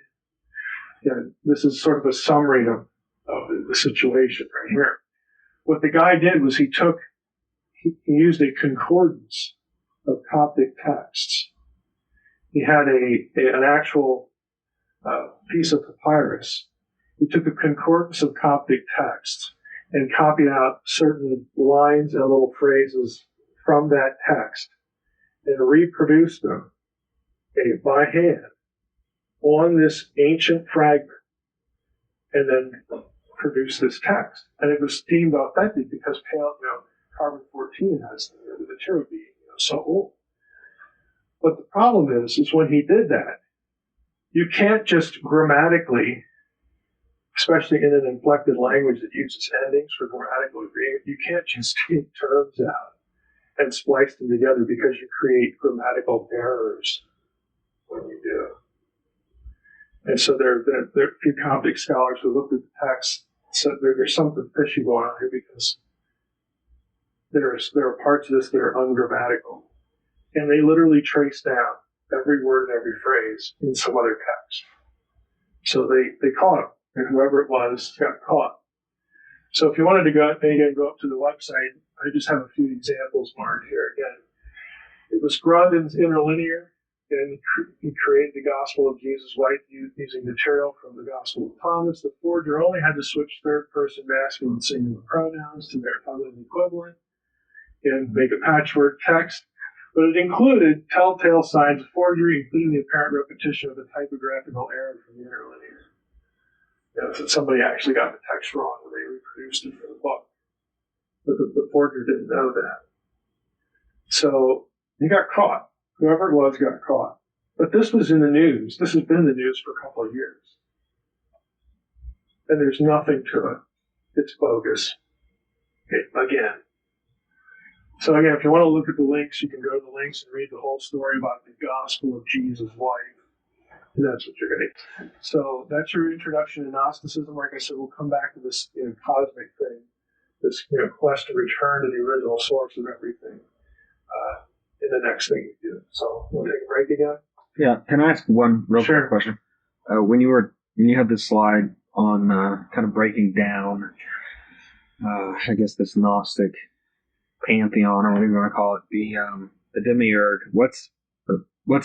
this is sort of a summary of the situation right here. What the guy did was he used a concordance of Coptic texts. He had an actual piece of papyrus. He took a concordance of Coptic texts and copied out certain lines and little phrases from that text and reproduced them by hand on this ancient fragment and then produced this text. And it was deemed authentic because carbon-14 has the material being so old. But the problem is when he did that, you can't just grammatically, especially in an inflected language that uses endings for grammatical agreement, you can't just take terms out and splice them together because you create grammatical errors when you do. And so there are a few Coptic scholars who looked at the text and said there's something fishy going on here because there are parts of this that are ungrammatical. And they literally trace down every word and every phrase in some other text. So they caught him, and whoever it was got caught. So if you wanted to go up to the website, I just have a few examples marked here again. It was Grudden's Interlinear, and he created the Gospel of Jesus Wife using material from the Gospel of Thomas. The forger only had to switch third-person masculine singular pronouns to their feminine equivalent and make a patchwork text. But it included telltale signs of forgery, including the apparent repetition of the typographical error from the interlinear. So somebody actually got the text wrong when they reproduced it for the book. But the forger didn't know that. So he got caught. Whoever it was got caught. But this was in the news. This has been in the news for a couple of years. And there's nothing to it. It's bogus. Okay, again. So again, if you want to look at the links, you can go to the links and read the whole story about the Gospel of Jesus' Wife. And that's what you're going to get. So that's your introduction to Gnosticism. Like I said, we'll come back to this cosmic thing, this quest to return to the original source of everything in the next thing you do. So we'll take a break again. Yeah. Can I ask one real quick question? When you had this slide on kind of breaking down, I guess this Gnostic pantheon, or whatever you want to call it, the demiurge. What's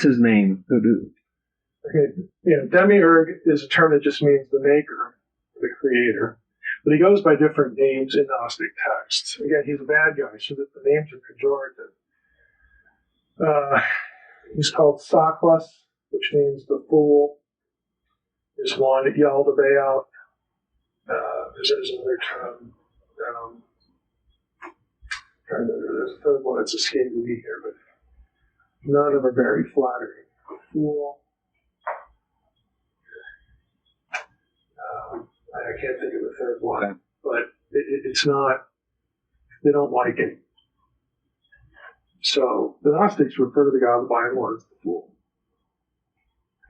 his name? Okay, demiurge is a term that just means the maker, the creator. But he goes by different names in Gnostic texts. Again, he's a bad guy, so that the names are pejorative. He's called Saklas, which means the fool. There's one at Yaldabaoth. There's another term. There's a third one that's escaping me here, but none of them are very flattering. Fool. I can't think of the third one, okay. But it's not. They don't like it. So the Gnostics refer to the God of the Bible as the fool.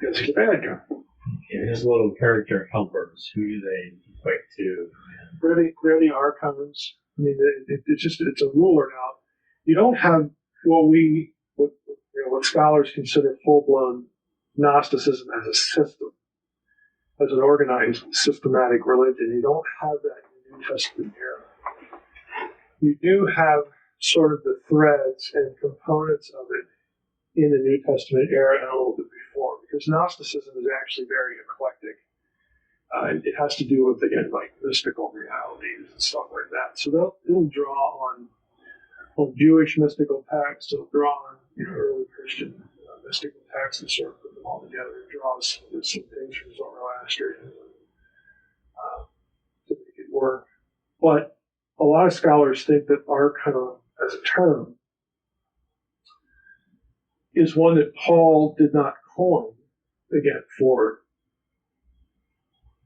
Because he's a bad guy. Yeah, his little character helpers, who do they equate to? They're the archons. I mean, it's a ruler now. You don't have what scholars consider full-blown Gnosticism as a system, as an organized, systematic religion. You don't have that in the New Testament era. You do have sort of the threads and components of it in the New Testament era and a little bit before, because Gnosticism is actually very eclectic. It has to do with, again, like mystical realities and stuff like that. So it'll draw on Jewish mystical texts. It'll draw on early Christian mystical texts and sort of put them all together. It draws some things from Zoroastrianism to make it work. But a lot of scholars think that archon as a term is one that Paul did not coin, again, for.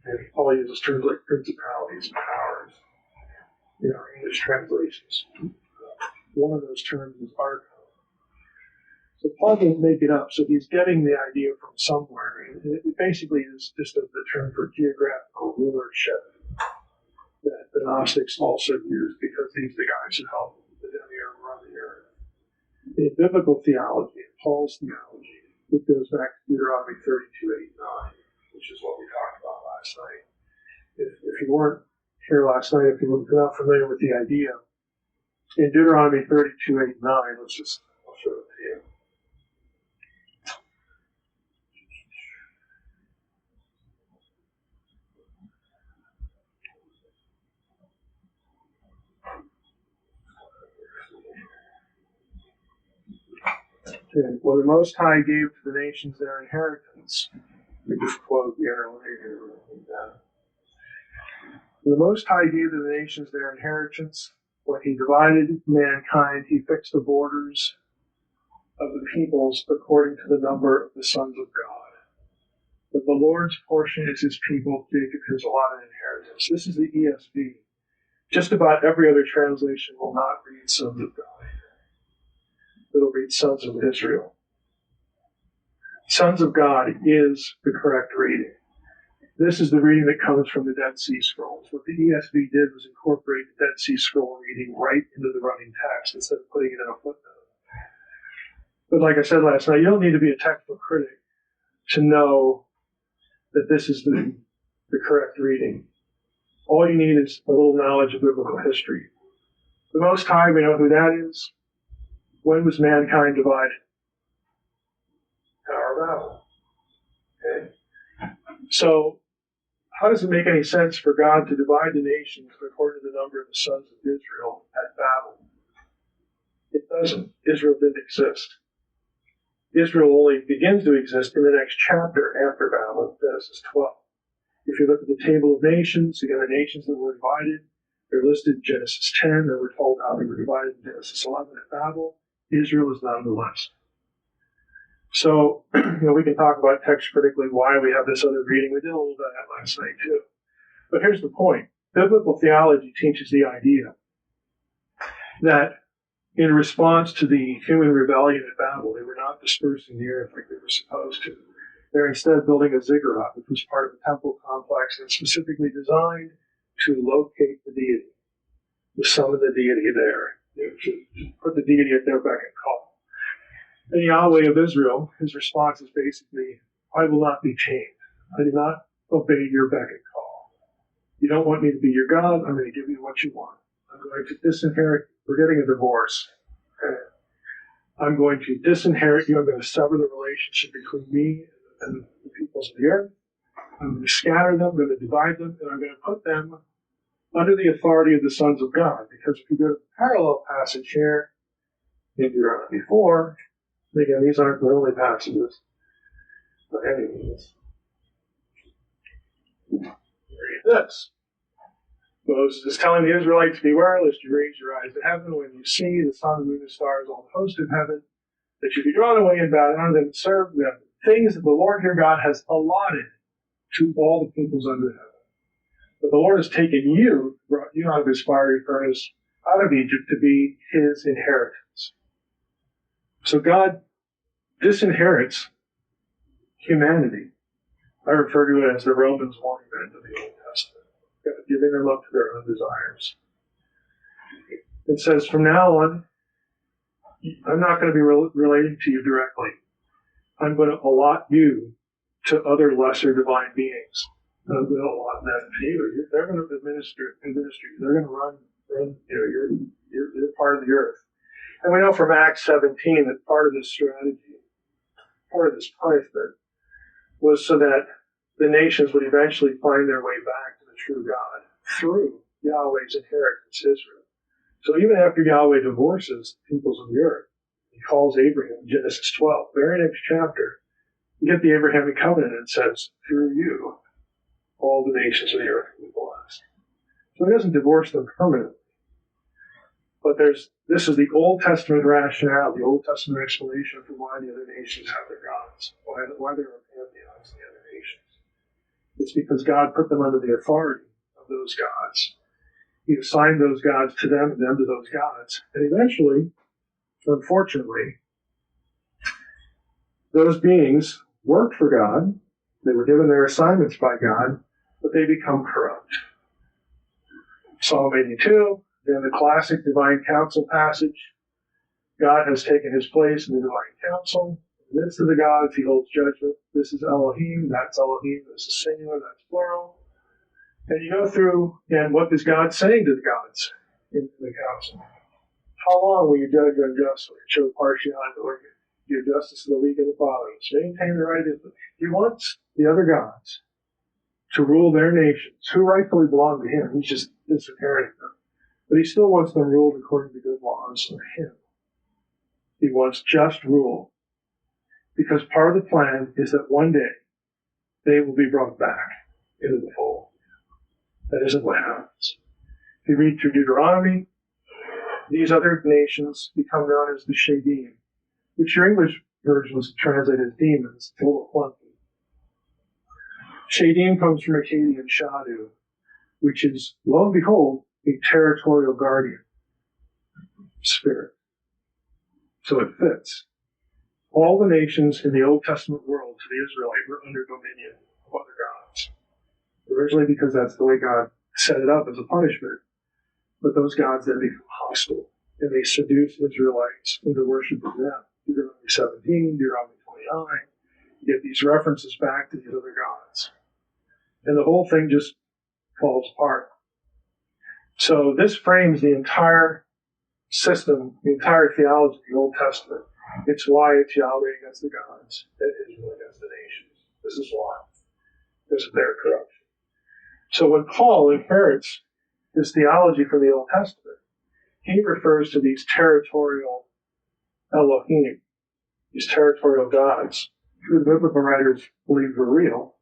And Paul uses terms like principalities and powers in our English translations. One of those terms is archon. So Paul didn't make it up, so he's getting the idea from somewhere. And it basically is just the term for geographical rulership that the Gnostics also used, because these are the guys who help the demiurge run the earth. In biblical theology, in Paul's theology, it goes back to Deuteronomy 32:8-9, which is what we talked about last night. If you weren't here last night, if you're not familiar with the idea, in Deuteronomy 32:8-9, I'll show it to you. Okay. Well, the Most High gave to the nations their inheritance. We just quote the interlinear. The Most High gave to the nations their inheritance. When he divided mankind, he fixed the borders of the peoples according to the number of the sons of God. But the Lord's portion is his people, Jacob his allotted inheritance. This is the ESV. Just about every other translation will not read sons of God. It'll read sons of Israel. Sons of God is the correct reading. This is the reading that comes from the Dead Sea Scrolls. What the ESV did was incorporate the Dead Sea Scroll reading right into the running text instead of putting it in a footnote. But like I said last night, you don't need to be a textbook critic to know that this is the correct reading. All you need is a little knowledge of biblical history. The Most High, we know who that is. When was mankind divided? Tower of Babel. Okay. So, how does it make any sense for God to divide the nations according to the number of the sons of Israel at Babel? It doesn't. Israel didn't exist. Israel only begins to exist in the next chapter after Babel, Genesis 12. If you look at the table of nations, again, the nations that were divided, they're listed in Genesis 10. They were told how they were divided in Genesis 11 at Babel. Israel is not on the list. So, we can talk about text critically why we have this other reading. We did a little bit of that last night, too. But here's the point. Biblical theology teaches the idea that in response to the human rebellion at Babel, they were not dispersing the earth like they were supposed to. They're instead building a ziggurat, which was part of a temple complex that's specifically designed to locate the deity, to summon the deity there, to put the deity at their beck and call. And Yahweh of Israel, his response is basically, I will not be chained. I do not obey your beck and call. You don't want me to be your God, I'm going to give you what you want. I'm going to disinherit. We're getting a divorce. Okay? I'm going to disinherit you. I'm going to sever the relationship between me and the peoples of the earth. I'm going to scatter them. I'm going to divide them. And I'm going to put them under the authority of the sons of God. Because if you go to the parallel passage here, in Deuteronomy 4, again, these aren't the only passages by any means. Read this. Moses is telling the Israelites, beware lest you raise your eyes to heaven when you see the sun, the moon, the stars, all the host of heaven, that you be drawn away and bow down to them and serve them. Things that the Lord your God has allotted to all the peoples under heaven. But the Lord has taken you, brought you out of his fiery furnace, out of Egypt, to be his inheritance. So God disinherits humanity. I refer to it as the Romans 1 event of the Old Testament, God giving them up to their own desires. It says, from now on, I'm not going to be relating to you directly. I'm going to allot you to other lesser divine beings. And I'm going to allot them to you. They're going to administer you. They're going to run you're part of the earth. And we know from Acts 17 that part of this strategy, part of this punishment, was so that the nations would eventually find their way back to the true God through Yahweh's inheritance, Israel. So even after Yahweh divorces the peoples of the earth, he calls Abraham in Genesis 12, very next chapter, you get the Abrahamic covenant and it says, through you, all the nations of the earth will be blessed. So he doesn't divorce them permanently. But this is the Old Testament rationale, the Old Testament explanation for why the other nations have their gods, why there are pantheons in the other nations. It's because God put them under the authority of those gods. He assigned those gods to them and them to those gods. And eventually, unfortunately, those beings worked for God. They were given their assignments by God, but they become corrupt. Psalm 82, then the classic divine council passage. God has taken his place in the divine council. In the midst of the gods, he holds judgment. This is Elohim, that's Elohim, this is singular, that's plural. And you go through, and what is God saying to the gods in the council? How long will you judge unjustly, show partiality, or give justice to the weak and the fatherless, maintain the right of the... He wants the other gods to rule their nations, who rightfully belong to him. He's just disinheriting them. But he still wants them ruled according to good laws of him. He wants just rule. Because part of the plan is that one day they will be brought back into the fold. That isn't what happens. If you read through Deuteronomy, these other nations become known as the Shadim, which your English version was translated as demons. It's a little clunky. Shadim comes from Akkadian Shadu, which is, lo and behold, a territorial guardian spirit. So it fits. All the nations in the Old Testament world to the Israelite were under dominion of other gods. Originally because that's the way God set it up as a punishment. But those gods then become hostile, and they seduce Israelites into worshiping them. Deuteronomy 17, Deuteronomy 29, you get these references back to these other gods. And the whole thing just falls apart. So this frames the entire system, the entire theology of the Old Testament. It's why it's Yahweh against the gods and Israel against the nations. This is why. Because of their corruption. So when Paul inherits his theology from the Old Testament, he refers to these territorial Elohim, these territorial gods, who the biblical writers believe were real.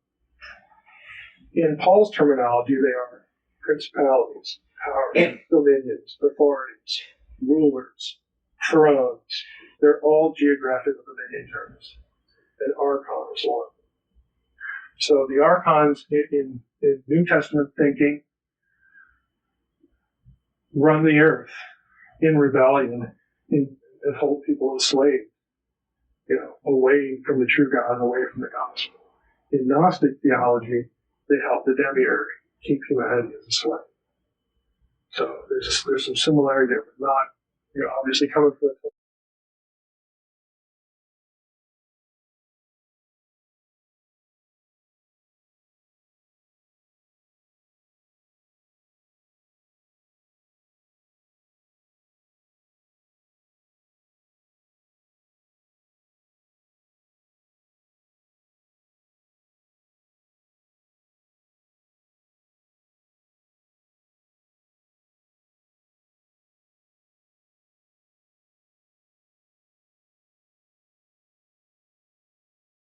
In Paul's terminology, they are principalities, powers, dominions, authorities, rulers, thrones. They're all geographical dominion terms. And archon is one. So the archons in New Testament thinking run the earth in rebellion and hold people enslaved, away from the true God, away from the gospel. In Gnostic theology, they help the demiurge keep humanity as a slave. So there's some similarity there, but not, obviously coming from